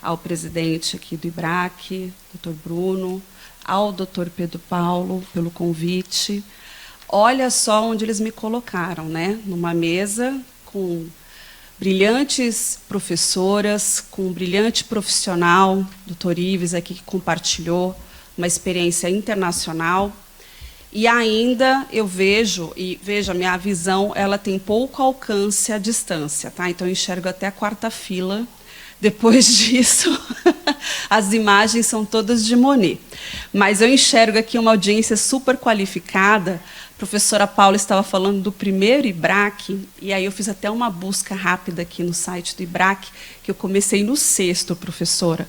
ao presidente aqui do IBRAC, Dr. Bruno, ao Dr. Pedro Paulo pelo convite. Olha só onde eles me colocaram, né? Numa mesa com brilhantes professoras, com um brilhante profissional, Dr. Ives aqui que compartilhou uma experiência internacional. E ainda eu vejo, e veja, a minha visão, ela tem pouco alcance à distância, tá? Então eu enxergo até a quarta fila. Depois disso, as imagens são todas de Monet. Mas eu enxergo aqui uma audiência super qualificada. A professora Paula estava falando do primeiro IBRAC, e aí eu fiz até uma busca rápida aqui no site do IBRAC, que eu comecei no 6º, professora.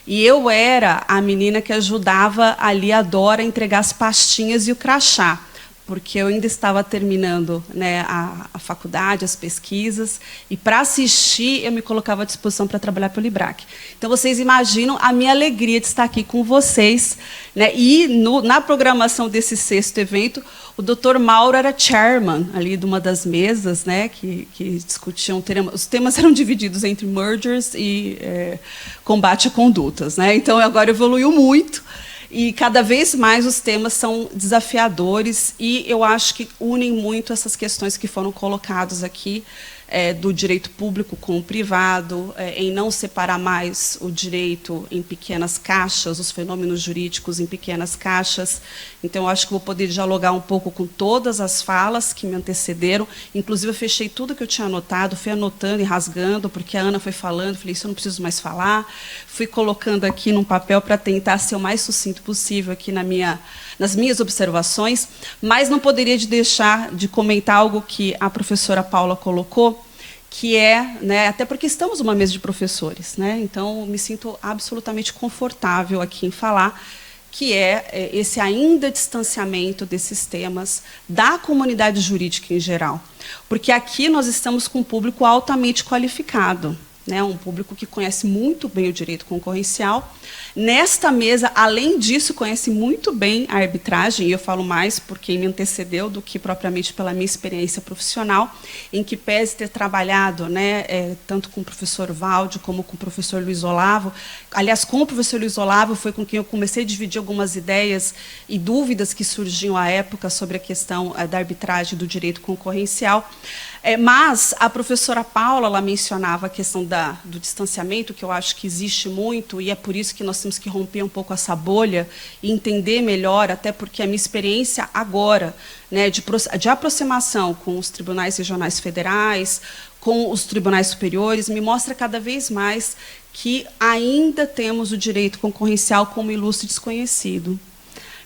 E eu era a menina que ajudava ali a Dora a entregar as pastinhas e o crachá, porque eu ainda estava terminando, né, a faculdade, as pesquisas, e para assistir eu me colocava à disposição para trabalhar pelo IBRAC. Então vocês imaginam a minha alegria de estar aqui com vocês, né, e na programação desse 6º evento, o Dr. Mauro era chairman ali de uma das mesas, né, que discutiam, os temas eram divididos entre mergers e combate a condutas, né, então agora evoluiu muito. E cada vez mais os temas são desafiadores e eu acho que unem muito essas questões que foram colocadas aqui, do direito público com o privado, em não separar mais o direito em pequenas caixas, os fenômenos jurídicos em pequenas caixas. Então, eu acho que vou poder dialogar um pouco com todas as falas que me antecederam. Inclusive, eu fechei tudo que eu tinha anotado, fui anotando e rasgando, porque a Ana foi falando, falei, isso eu não preciso mais falar. Fui colocando aqui num papel para tentar ser o mais sucinto possível aqui nas minhas observações, mas não poderia deixar de comentar algo que a professora Paula colocou, que é, né, até porque estamos numa mesa de professores, né, então me sinto absolutamente confortável aqui em falar, que é esse ainda distanciamento desses temas da comunidade jurídica em geral. Porque aqui nós estamos com um público altamente qualificado, né, um público que conhece muito bem o direito concorrencial. Nesta mesa, além disso, conhece muito bem a arbitragem, e eu falo mais por quem me antecedeu do que propriamente pela minha experiência profissional, em que pese ter trabalhado, né, tanto com o professor Valde como com o professor Luiz Olavo. Aliás, com o professor Luiz Olavo foi com quem eu comecei a dividir algumas ideias e dúvidas que surgiam à época sobre a questão da arbitragem do direito concorrencial. Mas a professora Paula, ela mencionava a questão do distanciamento, que eu acho que existe muito, e é por isso que nós temos que romper um pouco essa bolha e entender melhor, até porque a minha experiência agora, né, de aproximação com os tribunais regionais federais, com os tribunais superiores, me mostra cada vez mais que ainda temos o direito concorrencial como ilustre desconhecido.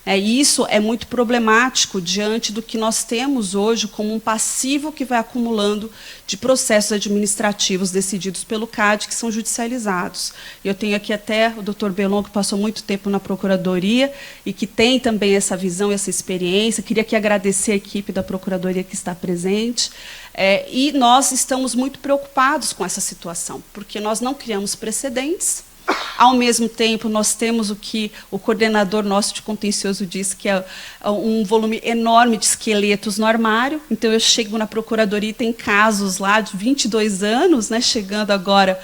E isso é muito problemático diante do que nós temos hoje como um passivo que vai acumulando de processos administrativos decididos pelo CAD, que são judicializados. Eu tenho aqui até o Dr. Belon, que passou muito tempo na Procuradoria e que tem também essa visão, essa experiência. Queria aqui agradecer a equipe da Procuradoria que está presente. E nós estamos muito preocupados com essa situação, porque nós não criamos precedentes. Ao mesmo tempo, nós temos o que o coordenador nosso de contencioso diz, que é um volume enorme de esqueletos no armário. Então, eu chego na Procuradoria e tem casos lá de 22 anos, né, chegando agora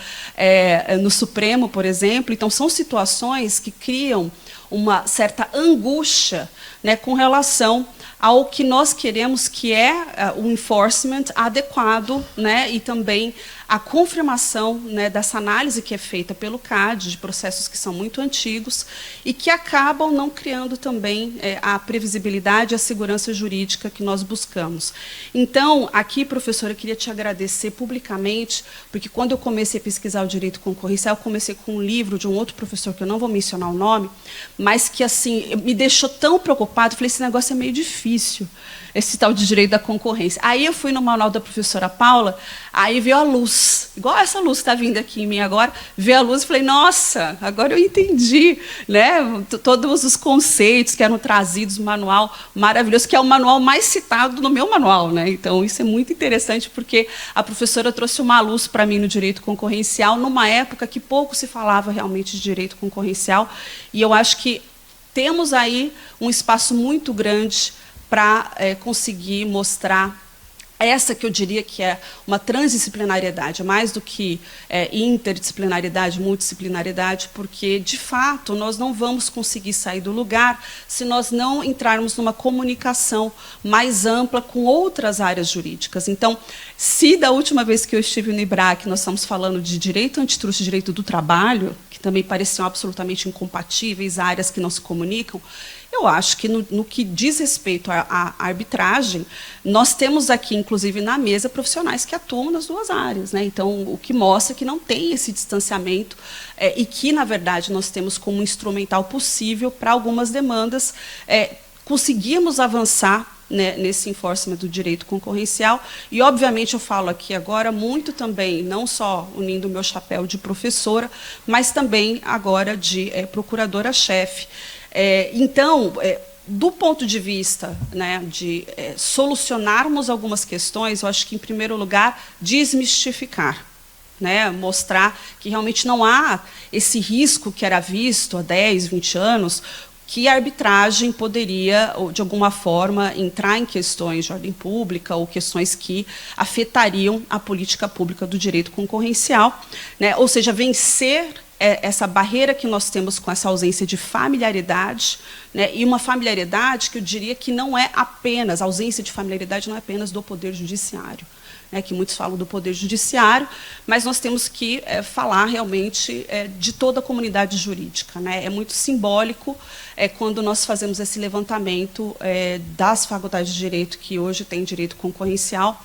no Supremo, por exemplo. Então, são situações que criam uma certa angústia, né, com relação ao que nós queremos, que é o enforcement adequado, né, e também a confirmação, né, dessa análise que é feita pelo CAD, de processos que são muito antigos e que acabam não criando também a previsibilidade e a segurança jurídica que nós buscamos. Então, aqui, professora, eu queria te agradecer publicamente, porque quando eu comecei a pesquisar o direito concorrencial, eu comecei com um livro de um outro professor, que eu não vou mencionar o nome, mas que, assim, me deixou tão preocupado. Eu falei, esse negócio é meio difícil, esse tal de direito da concorrência. Aí eu fui no manual da professora Paula, aí veio a luz, igual essa luz que está vindo aqui em mim agora, veio a luz e falei, nossa, agora eu entendi, né, todos os conceitos que eram trazidos no manual maravilhoso, que é o manual mais citado no meu manual, né? Então, isso é muito interessante, porque a professora trouxe uma luz para mim no direito concorrencial, numa época que pouco se falava realmente de direito concorrencial, e eu acho que temos aí um espaço muito grande para conseguir mostrar essa que eu diria que é uma transdisciplinariedade, mais do que interdisciplinaridade, multidisciplinaridade, porque, de fato, nós não vamos conseguir sair do lugar se nós não entrarmos numa comunicação mais ampla com outras áreas jurídicas. Então, se da última vez que eu estive no IBRAC nós estamos falando de direito antitruste e direito do trabalho, que também pareciam absolutamente incompatíveis, áreas que não se comunicam, eu acho que, no que diz respeito à arbitragem, nós temos aqui, inclusive, na mesa, profissionais que atuam nas duas áreas, né? Então, o que mostra que não tem esse distanciamento e que, na verdade, nós temos como instrumental possível para algumas demandas conseguirmos avançar, né, nesse enforcement do direito concorrencial. E, obviamente, eu falo aqui agora muito também, não só unindo o meu chapéu de professora, mas também agora de procuradora-chefe. Então, do ponto de vista, né, de solucionarmos algumas questões, eu acho que, em primeiro lugar, desmistificar, né, mostrar que realmente não há esse risco que era visto há 10, 20 anos, que a arbitragem poderia, de alguma forma, entrar em questões de ordem pública ou questões que afetariam a política pública do direito concorrencial, né, ou seja, vencer essa barreira que nós temos com essa ausência de familiaridade, né, e uma familiaridade que eu diria que não é apenas, a ausência de familiaridade não é apenas do Poder Judiciário, né, que muitos falam do Poder Judiciário, mas nós temos que falar realmente de toda a comunidade jurídica, né. É muito simbólico quando nós fazemos esse levantamento das faculdades de Direito, que hoje têm direito concorrencial,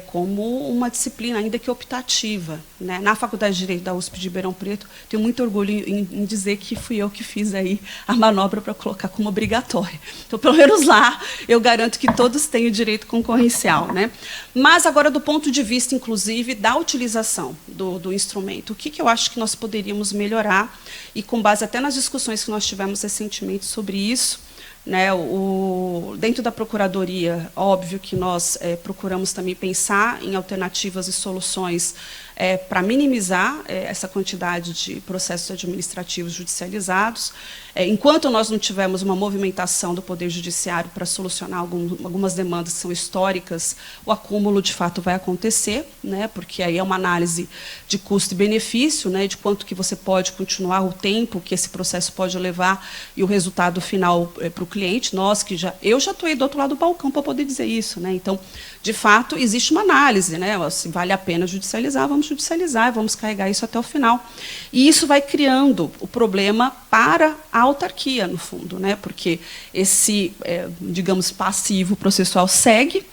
como uma disciplina, ainda que optativa, né? Na Faculdade de Direito da USP de Ribeirão Preto, tenho muito orgulho em dizer que fui eu que fiz aí a manobra para colocar como obrigatória. Então, pelo menos lá, eu garanto que todos têm o direito concorrencial, né? Mas, agora, do ponto de vista, inclusive, da utilização do instrumento, o que eu acho que nós poderíamos melhorar, e com base até nas discussões que nós tivemos recentemente sobre isso, né, dentro da Procuradoria, óbvio que nós procuramos também pensar em alternativas e soluções para minimizar essa quantidade de processos administrativos judicializados. Enquanto nós não tivermos uma movimentação do Poder Judiciário para solucionar algumas demandas que são históricas, o acúmulo, de fato, vai acontecer, né, porque aí é uma análise de custo e benefício, né, de quanto que você pode continuar, o tempo que esse processo pode levar e o resultado final para o cliente. Eu já atuei do outro lado do balcão para poder dizer isso, né? Então, de fato, existe uma análise, né? Se vale a pena judicializar, vamos judicializar, vamos carregar isso até o final. E isso vai criando o problema para a autarquia, no fundo, né? Porque esse, digamos, passivo processual segue,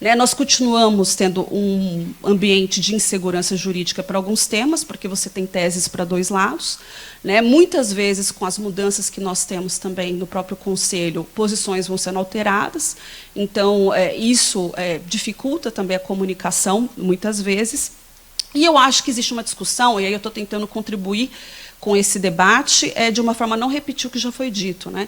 né? Nós continuamos tendo um ambiente de insegurança jurídica para alguns temas, porque você tem teses para dois lados, né? Muitas vezes, com as mudanças que nós temos também no próprio Conselho, posições vão sendo alteradas, então isso dificulta também a comunicação, muitas vezes. E eu acho que existe uma discussão, e aí eu estou tentando contribuir com esse debate, de uma forma a não repetir o que já foi dito, né?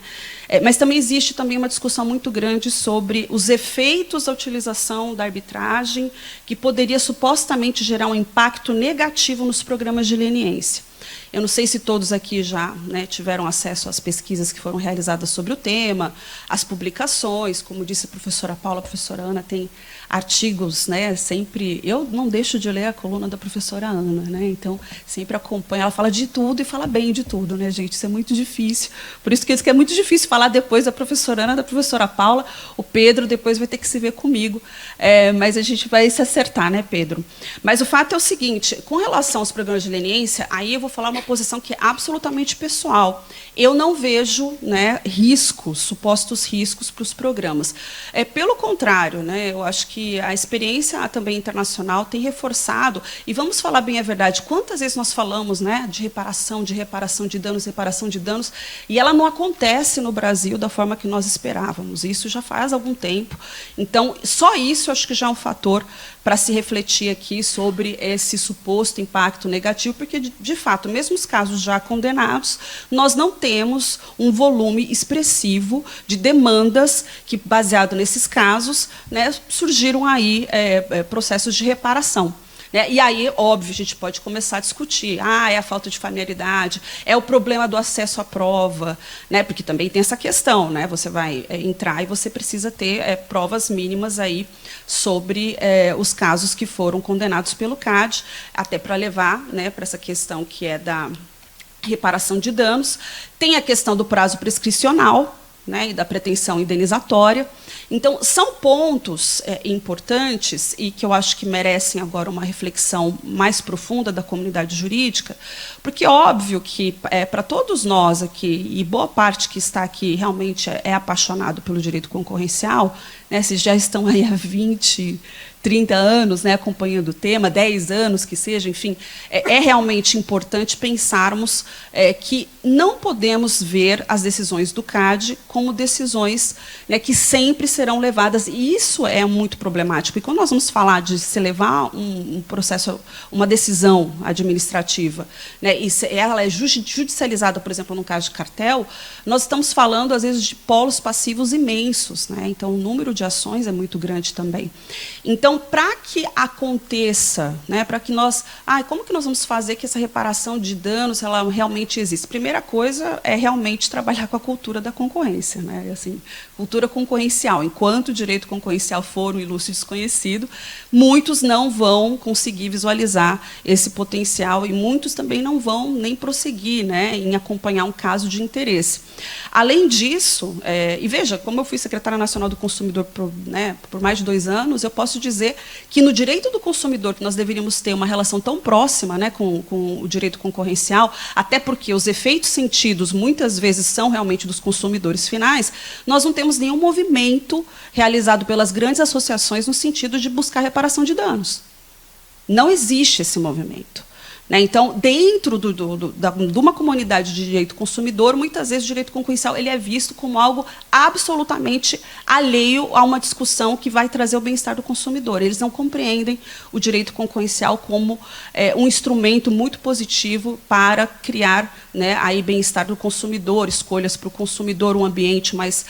Mas também existe também uma discussão muito grande sobre os efeitos da utilização da arbitragem, que poderia supostamente gerar um impacto negativo nos programas de leniência. Eu não sei se todos aqui já, né, tiveram acesso às pesquisas que foram realizadas sobre o tema, às publicações, como disse a professora Paula, a professora Ana, tem artigos, né, sempre... Eu não deixo de ler a coluna da professora Ana, né, então sempre acompanho. Ela fala de tudo e fala bem de tudo, né, gente? Isso é muito difícil. Por isso que é muito difícil falar depois da professora Ana, da professora Paula. O Pedro depois vai ter que se ver comigo, mas a gente vai se acertar, né, Pedro? Mas o fato é o seguinte, com relação aos programas de leniência, aí eu vou falar uma posição que é absolutamente pessoal. Eu não vejo, né, riscos, supostos riscos para os programas. Pelo contrário, né, eu acho que a experiência também internacional tem reforçado, e vamos falar bem a verdade, quantas vezes nós falamos, né, de reparação de danos, e ela não acontece no Brasil da forma que nós esperávamos. Isso já faz algum tempo. Então, só isso eu acho que já é um fator para se refletir aqui sobre esse suposto impacto negativo, porque, de fato, mesmo os casos já condenados, nós não temos um volume expressivo de demandas que, baseado nesses casos, né, surgiram aí processos de reparação. né? E aí, óbvio, a gente pode começar a discutir. É a falta de familiaridade, é o problema do acesso à prova, né? Porque também tem essa questão, né? Você vai entrar e você precisa ter provas mínimas aí sobre os casos que foram condenados pelo CAD, até para levar, né, para essa questão que é da reparação de danos. Tem a questão do prazo prescricional, né, e da pretensão indenizatória. Então, são pontos importantes e que eu acho que merecem agora uma reflexão mais profunda da comunidade jurídica, porque óbvio que para todos nós aqui, e boa parte que está aqui realmente é apaixonado pelo direito concorrencial, né, vocês já estão aí há 20, 30 anos, né, acompanhando o tema, 10 anos que seja, enfim, é realmente importante pensarmos que não podemos ver as decisões do CAD como decisões, né, que sempre serão levadas, e isso é muito problemático. E quando nós vamos falar de se levar um processo, uma decisão administrativa, né, e ela é judicializada, por exemplo, no caso de cartel, nós estamos falando, às vezes, de polos passivos imensos, né, então o número de ações é muito grande também. Então, para que aconteça, né, para que nós... como que nós vamos fazer que essa reparação de danos ela realmente exista? Primeira coisa é realmente trabalhar com a cultura da concorrência, né? Assim, cultura concorrencial. Enquanto o direito concorrencial for um ilustre desconhecido, muitos não vão conseguir visualizar esse potencial e muitos também não vão nem prosseguir, né, em acompanhar um caso de interesse. Além disso, e veja, como eu fui secretária nacional do consumidor por mais de 2 anos, eu posso dizer que no direito do consumidor, que nós deveríamos ter uma relação tão próxima, né, com o direito concorrencial, até porque os efeitos sentidos muitas vezes são realmente dos consumidores finais, nós não temos nenhum movimento realizado pelas grandes associações no sentido de buscar reparação de danos. Não existe esse movimento. Então, dentro de uma comunidade de direito consumidor, muitas vezes o direito concorrencial ele é visto como algo absolutamente alheio a uma discussão que vai trazer o bem-estar do consumidor. Eles não compreendem o direito concorrencial como um instrumento muito positivo para criar, né, aí bem-estar do consumidor, escolhas para o consumidor, um ambiente mais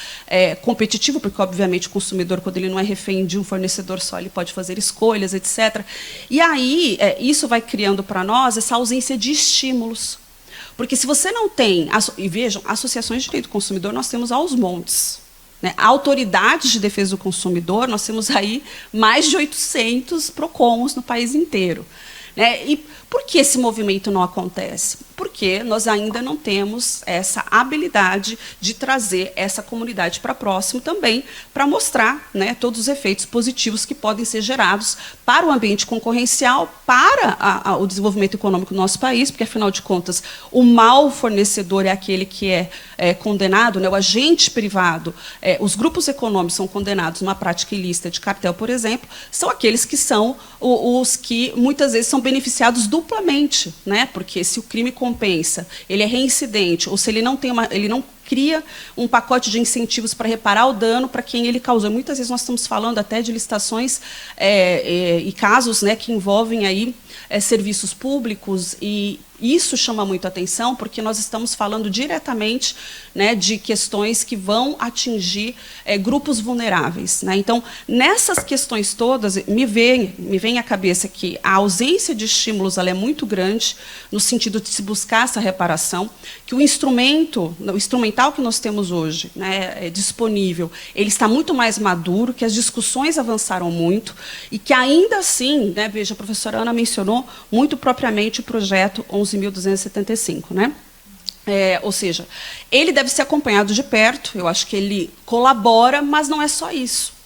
competitivo, porque, obviamente, o consumidor, quando ele não é refém de um fornecedor só, ele pode fazer escolhas, etc. E aí, isso vai criando para nós essa ausência de estímulos. Porque se você não tem... E vejam, associações de direito do consumidor nós temos aos montes. Né? Autoridades de defesa do consumidor, nós temos aí mais de 800 PROCONs no país inteiro. Né? E por que esse movimento não acontece? Porque nós ainda não temos essa habilidade de trazer essa comunidade para próximo também, para mostrar, né, todos os efeitos positivos que podem ser gerados para o ambiente concorrencial, para o desenvolvimento econômico do nosso país, porque, afinal de contas, o mau fornecedor é aquele que é condenado, né, o agente privado, os grupos econômicos são condenados numa prática ilícita de cartel, por exemplo, são aqueles que são os que, muitas vezes, são beneficiados duplamente, né, porque se o crime compensa, ele é reincidente, ou se ele não tem ele não cria um pacote de incentivos para reparar o dano para quem ele causou. Muitas vezes nós estamos falando até de licitações e casos, né, que envolvem aí serviços públicos, e isso chama muito a atenção, porque nós estamos falando diretamente, né, de questões que vão atingir grupos vulneráveis. Né? Então, nessas questões todas, me vem à cabeça que a ausência de estímulos ela é muito grande, no sentido de se buscar essa reparação, que o instrumental que nós temos hoje, né, disponível, ele está muito mais maduro, que as discussões avançaram muito, e que ainda assim, né, veja, a professora Ana mencionou muito propriamente o projeto 11.275, né? Ou seja, ele deve ser acompanhado de perto, eu acho que ele colabora, mas não é só isso.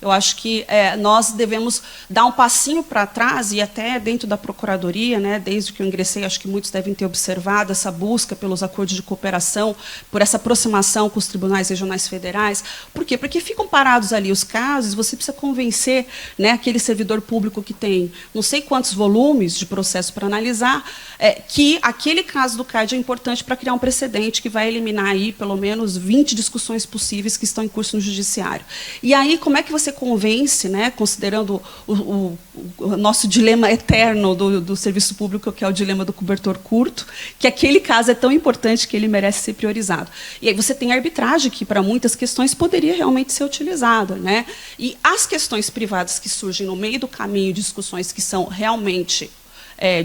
Eu acho que nós devemos dar um passinho para trás, e até dentro da Procuradoria, né, desde que eu ingressei, acho que muitos devem ter observado essa busca pelos acordos de cooperação, por essa aproximação com os tribunais regionais federais. Por quê? Porque ficam parados ali os casos, você precisa convencer, né, aquele servidor público que tem não sei quantos volumes de processo para analisar, que aquele caso do CAD é importante para criar um precedente que vai eliminar aí pelo menos 20 discussões possíveis que estão em curso no judiciário. E aí, como é que você convence, né, considerando o nosso dilema eterno do serviço público, que é o dilema do cobertor curto, que aquele caso é tão importante que ele merece ser priorizado. E aí você tem a arbitragem, que para muitas questões poderia realmente ser utilizada, né? E as questões privadas que surgem no meio do caminho, discussões que são realmente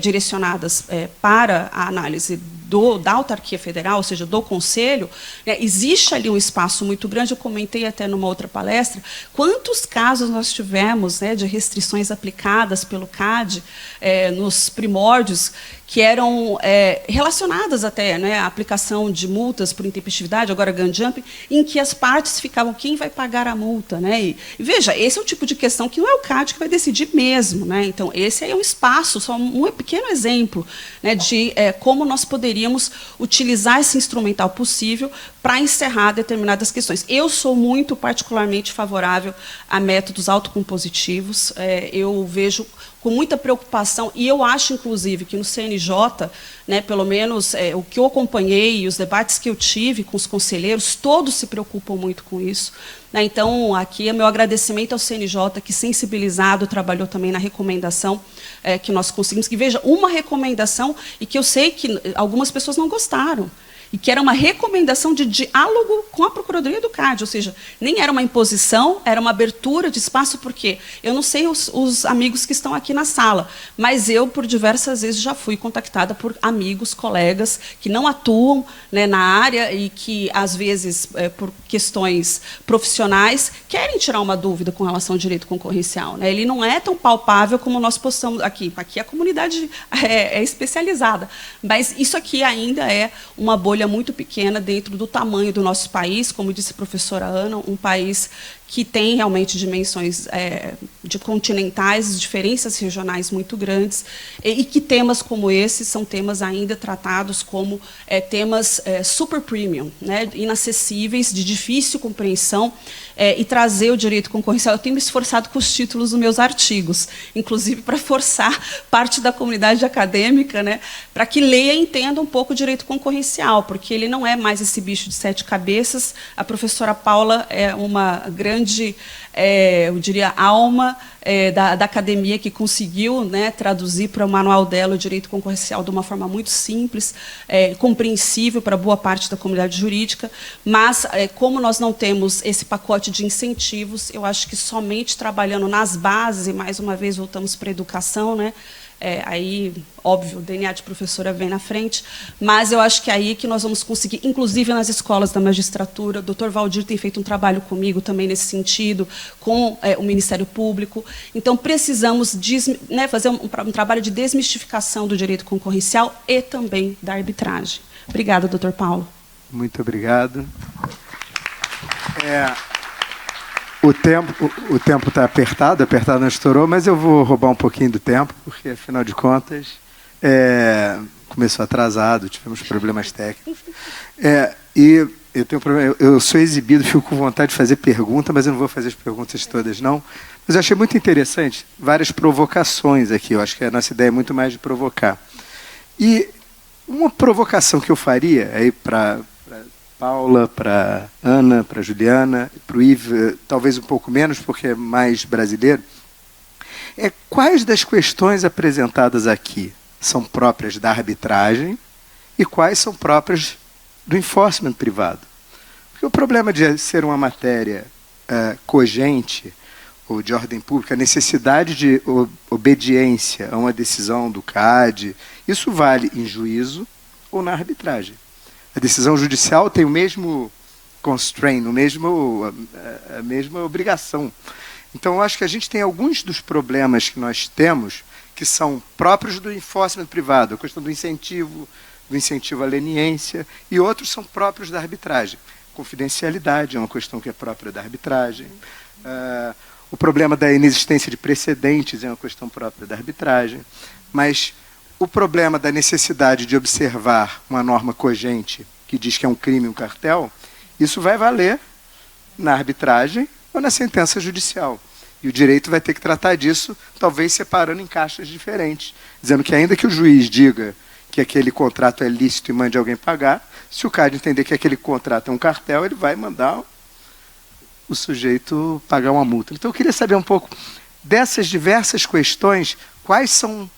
direcionadas para a análise da autarquia federal, ou seja, do Conselho, né, existe ali um espaço muito grande. Eu comentei até numa outra palestra, quantos casos nós tivemos, né, de restrições aplicadas pelo CAD nos primórdios, que eram relacionadas até, né, à aplicação de multas por intempestividade, agora gun jumping, em que as partes ficavam, quem vai pagar a multa? Né? E veja, esse é o tipo de questão que não é o CAD que vai decidir mesmo. Né? Então, esse aí é um espaço, só um pequeno exemplo, né, de como nós poderíamos utilizar esse instrumental possível para encerrar determinadas questões. Eu sou muito particularmente favorável a métodos autocompositivos. Eu vejo com muita preocupação, e eu acho, inclusive, que no CNJ, né, pelo menos o que eu acompanhei, os debates que eu tive com os conselheiros, todos se preocupam muito com isso. Né? Então, aqui é meu agradecimento ao CNJ, que, sensibilizado, trabalhou também na recomendação que nós conseguimos. Que, veja, uma recomendação, e que eu sei que algumas pessoas não gostaram, e que era uma recomendação de diálogo com a Procuradoria do CAD, ou seja, nem era uma imposição, era uma abertura de espaço, porque eu não sei os amigos que estão aqui na sala, mas eu, por diversas vezes, já fui contactada por amigos, colegas, que não atuam, né, na área e que, às vezes, por questões profissionais, querem tirar uma dúvida com relação ao direito concorrencial. Né? Ele não é tão palpável como nós possamos aqui. Aqui a comunidade é especializada, mas isso aqui ainda é uma bolha muito pequena dentro do tamanho do nosso país, como disse a professora Ana, um país que tem realmente dimensões de continentais, diferenças regionais muito grandes, e que temas como esses são temas ainda tratados como temas super premium, né, inacessíveis, de difícil compreensão, e trazer o direito concorrencial. Eu tenho me esforçado com os títulos dos meus artigos, inclusive para forçar parte da comunidade acadêmica, né, para que leia e entenda um pouco o direito concorrencial, porque ele não é mais esse bicho de 7 cabeças. A professora Paula é uma grande, eu diria, alma da academia, que conseguiu, né, traduzir para o manual dela o direito concorrencial de uma forma muito simples, compreensível para boa parte da comunidade jurídica, mas como nós não temos esse pacote de incentivos, eu acho que somente trabalhando nas bases, e mais uma vez voltamos para a educação, né, aí, óbvio, o DNA de professora vem na frente, mas eu acho que é aí que nós vamos conseguir, inclusive nas escolas da magistratura. O doutor Valdir tem feito um trabalho comigo também nesse sentido, com o Ministério Público. Então, precisamos né, fazer um trabalho de desmistificação do direito concorrencial e também da arbitragem. Obrigada, doutor Paulo. Muito obrigado. O tempo está apertado não estourou, mas eu vou roubar um pouquinho do tempo, porque, afinal de contas, começou atrasado, tivemos problemas técnicos. E eu tenho problema, eu sou exibido, fico com vontade de fazer pergunta, mas eu não vou fazer as perguntas todas, não. Mas eu achei muito interessante, várias provocações aqui. Eu acho que a nossa ideia é muito mais de provocar. E uma provocação que eu faria aí para Paula, para Ana, para Juliana, para o Yves, talvez um pouco menos, porque é mais brasileiro, quais das questões apresentadas aqui são próprias da arbitragem e quais são próprias do enforcement privado? Porque o problema de ser uma matéria cogente ou de ordem pública, a necessidade de obediência a uma decisão do CAD, isso vale em juízo ou na arbitragem. A decisão judicial tem o mesmo constraint, a mesma obrigação. Então, eu acho que a gente tem alguns dos problemas que nós temos que são próprios do enforcement privado, a questão do incentivo à leniência, e outros são próprios da arbitragem. Confidencialidade é uma questão que é própria da arbitragem. O problema da inexistência de precedentes é uma questão própria da arbitragem. Mas o problema da necessidade de observar uma norma cogente que diz que é um crime, um cartel, isso vai valer na arbitragem ou na sentença judicial. E o direito vai ter que tratar disso, talvez separando em caixas diferentes, dizendo que ainda que o juiz diga que aquele contrato é lícito e mande alguém pagar, se o CAD entender que aquele contrato é um cartel, ele vai mandar o sujeito pagar uma multa. Então eu queria saber um pouco dessas diversas questões, quais são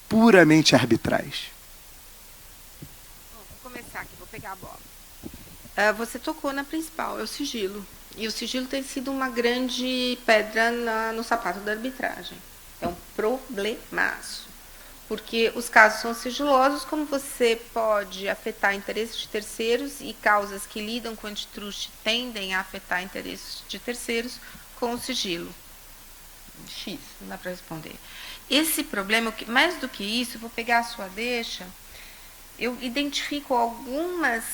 puramente arbitrais? Vou começar aqui, vou pegar a bola. Você tocou na principal, é o sigilo. E o sigilo tem sido uma grande pedra no sapato da arbitragem. É um problemaço. Porque os casos são sigilosos, como você pode afetar interesses de terceiros e causas que lidam com antitruste tendem a afetar interesses de terceiros com o sigilo. X, não dá para responder. Esse problema, mais do que isso, eu vou pegar a sua deixa, eu identifico algumas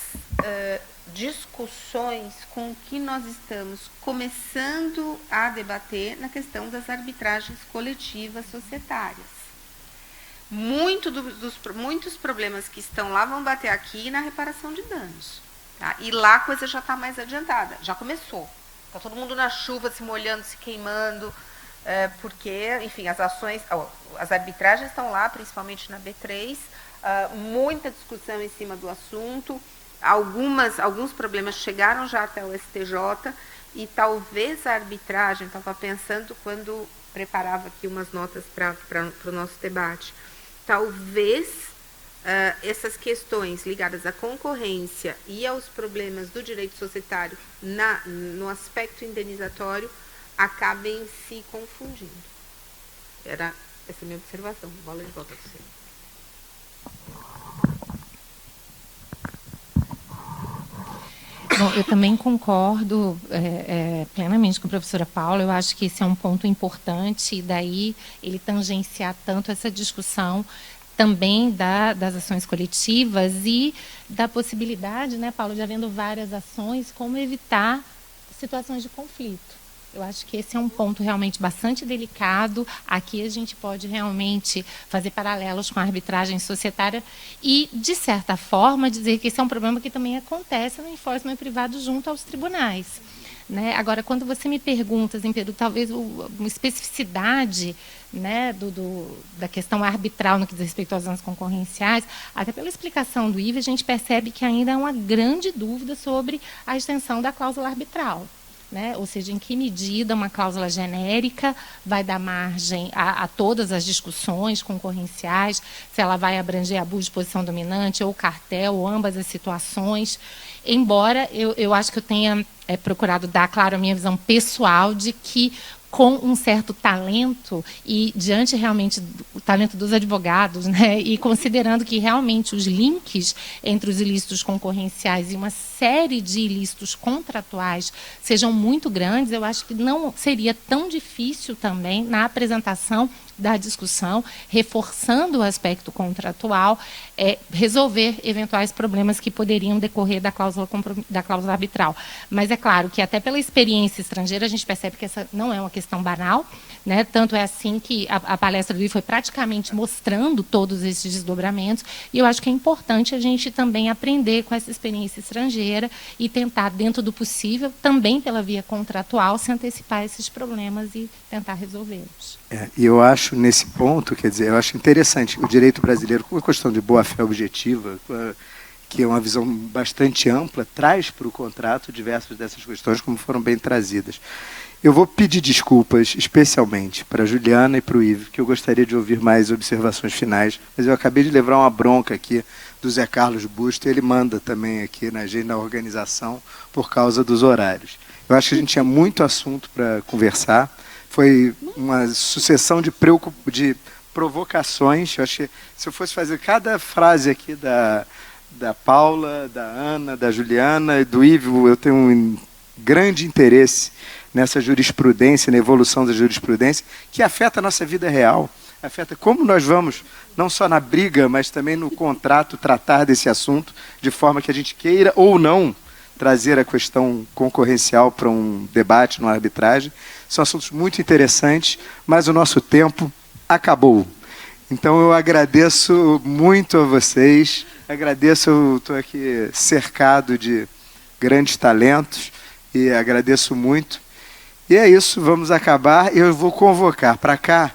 discussões com que nós estamos começando a debater na questão das arbitragens coletivas societárias. Muitos problemas que estão lá vão bater aqui na reparação de danos. Tá? E lá a coisa já está mais adiantada, já começou. Está todo mundo na chuva, se molhando, se queimando, porque, enfim, as arbitragens estão lá, principalmente na B3, muita discussão em cima do assunto, alguns problemas chegaram já até o STJ, e talvez a arbitragem, estava pensando quando preparava aqui umas notas para o nosso debate, talvez essas questões ligadas à concorrência e aos problemas do direito societário no aspecto indenizatório acabem se confundindo. Essa é a minha observação. Bola de volta para você. Bom, eu também concordo plenamente com a professora Paula. Eu acho que esse é um ponto importante, e daí ele tangenciar tanto essa discussão também das ações coletivas e da possibilidade, né, Paulo, de havendo várias ações, como evitar situações de conflito. Eu acho que esse é um ponto realmente bastante delicado. Aqui a gente pode realmente fazer paralelos com a arbitragem societária e, de certa forma, dizer que esse é um problema que também acontece no enforcement privado junto aos tribunais. Né? Agora, quando você me pergunta, assim, Pedro, talvez uma especificidade, né, da questão arbitral no que diz respeito às ações concorrenciais, até pela explicação do IVA, a gente percebe que ainda há uma grande dúvida sobre a extensão da cláusula arbitral. Né? Ou seja, em que medida uma cláusula genérica vai dar margem a todas as discussões concorrenciais, se ela vai abranger abuso de posição dominante ou cartel, ou ambas as situações. Embora eu acho que eu tenha procurado dar, claro, a minha visão pessoal de que, com um certo talento e diante realmente do talento dos advogados, né, e considerando que realmente os links entre os ilícitos concorrenciais e uma série de ilícitos contratuais sejam muito grandes, eu acho que não seria tão difícil também na apresentação da discussão, reforçando o aspecto contratual, resolver eventuais problemas que poderiam decorrer da cláusula arbitral. Mas é claro que até pela experiência estrangeira a gente percebe que essa não é uma questão banal, né? Tanto é assim que a palestra do I foi praticamente mostrando todos esses desdobramentos, e eu acho que é importante a gente também aprender com essa experiência estrangeira e tentar, dentro do possível, também pela via contratual, se antecipar a esses problemas e tentar resolvê-los. E eu acho, nesse ponto, quer dizer, eu acho interessante o direito brasileiro, com a questão de boa-fé objetiva, que é uma visão bastante ampla, traz para o contrato diversas dessas questões, como foram bem trazidas. Eu vou pedir desculpas, especialmente para a Juliana e para o Ivo, que eu gostaria de ouvir mais observações finais, mas eu acabei de levar uma bronca aqui do Zé Carlos Busto, e ele manda também aqui na agenda da organização por causa dos horários. Eu acho que a gente tinha muito assunto para conversar, foi uma sucessão de provocações. Eu acho que se eu fosse fazer cada frase aqui da Paula, da Ana, da Juliana e do Ivo, eu tenho um grande interesse nessa jurisprudência, na evolução da jurisprudência, que afeta a nossa vida real, afeta como nós vamos, não só na briga, mas também no contrato, tratar desse assunto, de forma que a gente queira ou não trazer a questão concorrencial para um debate, numa arbitragem. São assuntos muito interessantes, mas o nosso tempo acabou. Então eu agradeço muito a vocês, eu estou aqui cercado de grandes talentos e agradeço muito. E é isso, vamos acabar. Eu vou convocar para cá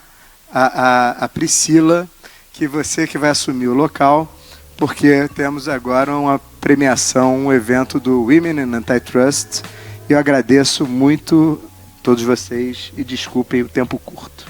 a Priscila, que você que vai assumir o local, porque temos agora uma premiação, um evento do Women in Antitrust, Eu agradeço muito todos vocês e desculpem o tempo curto.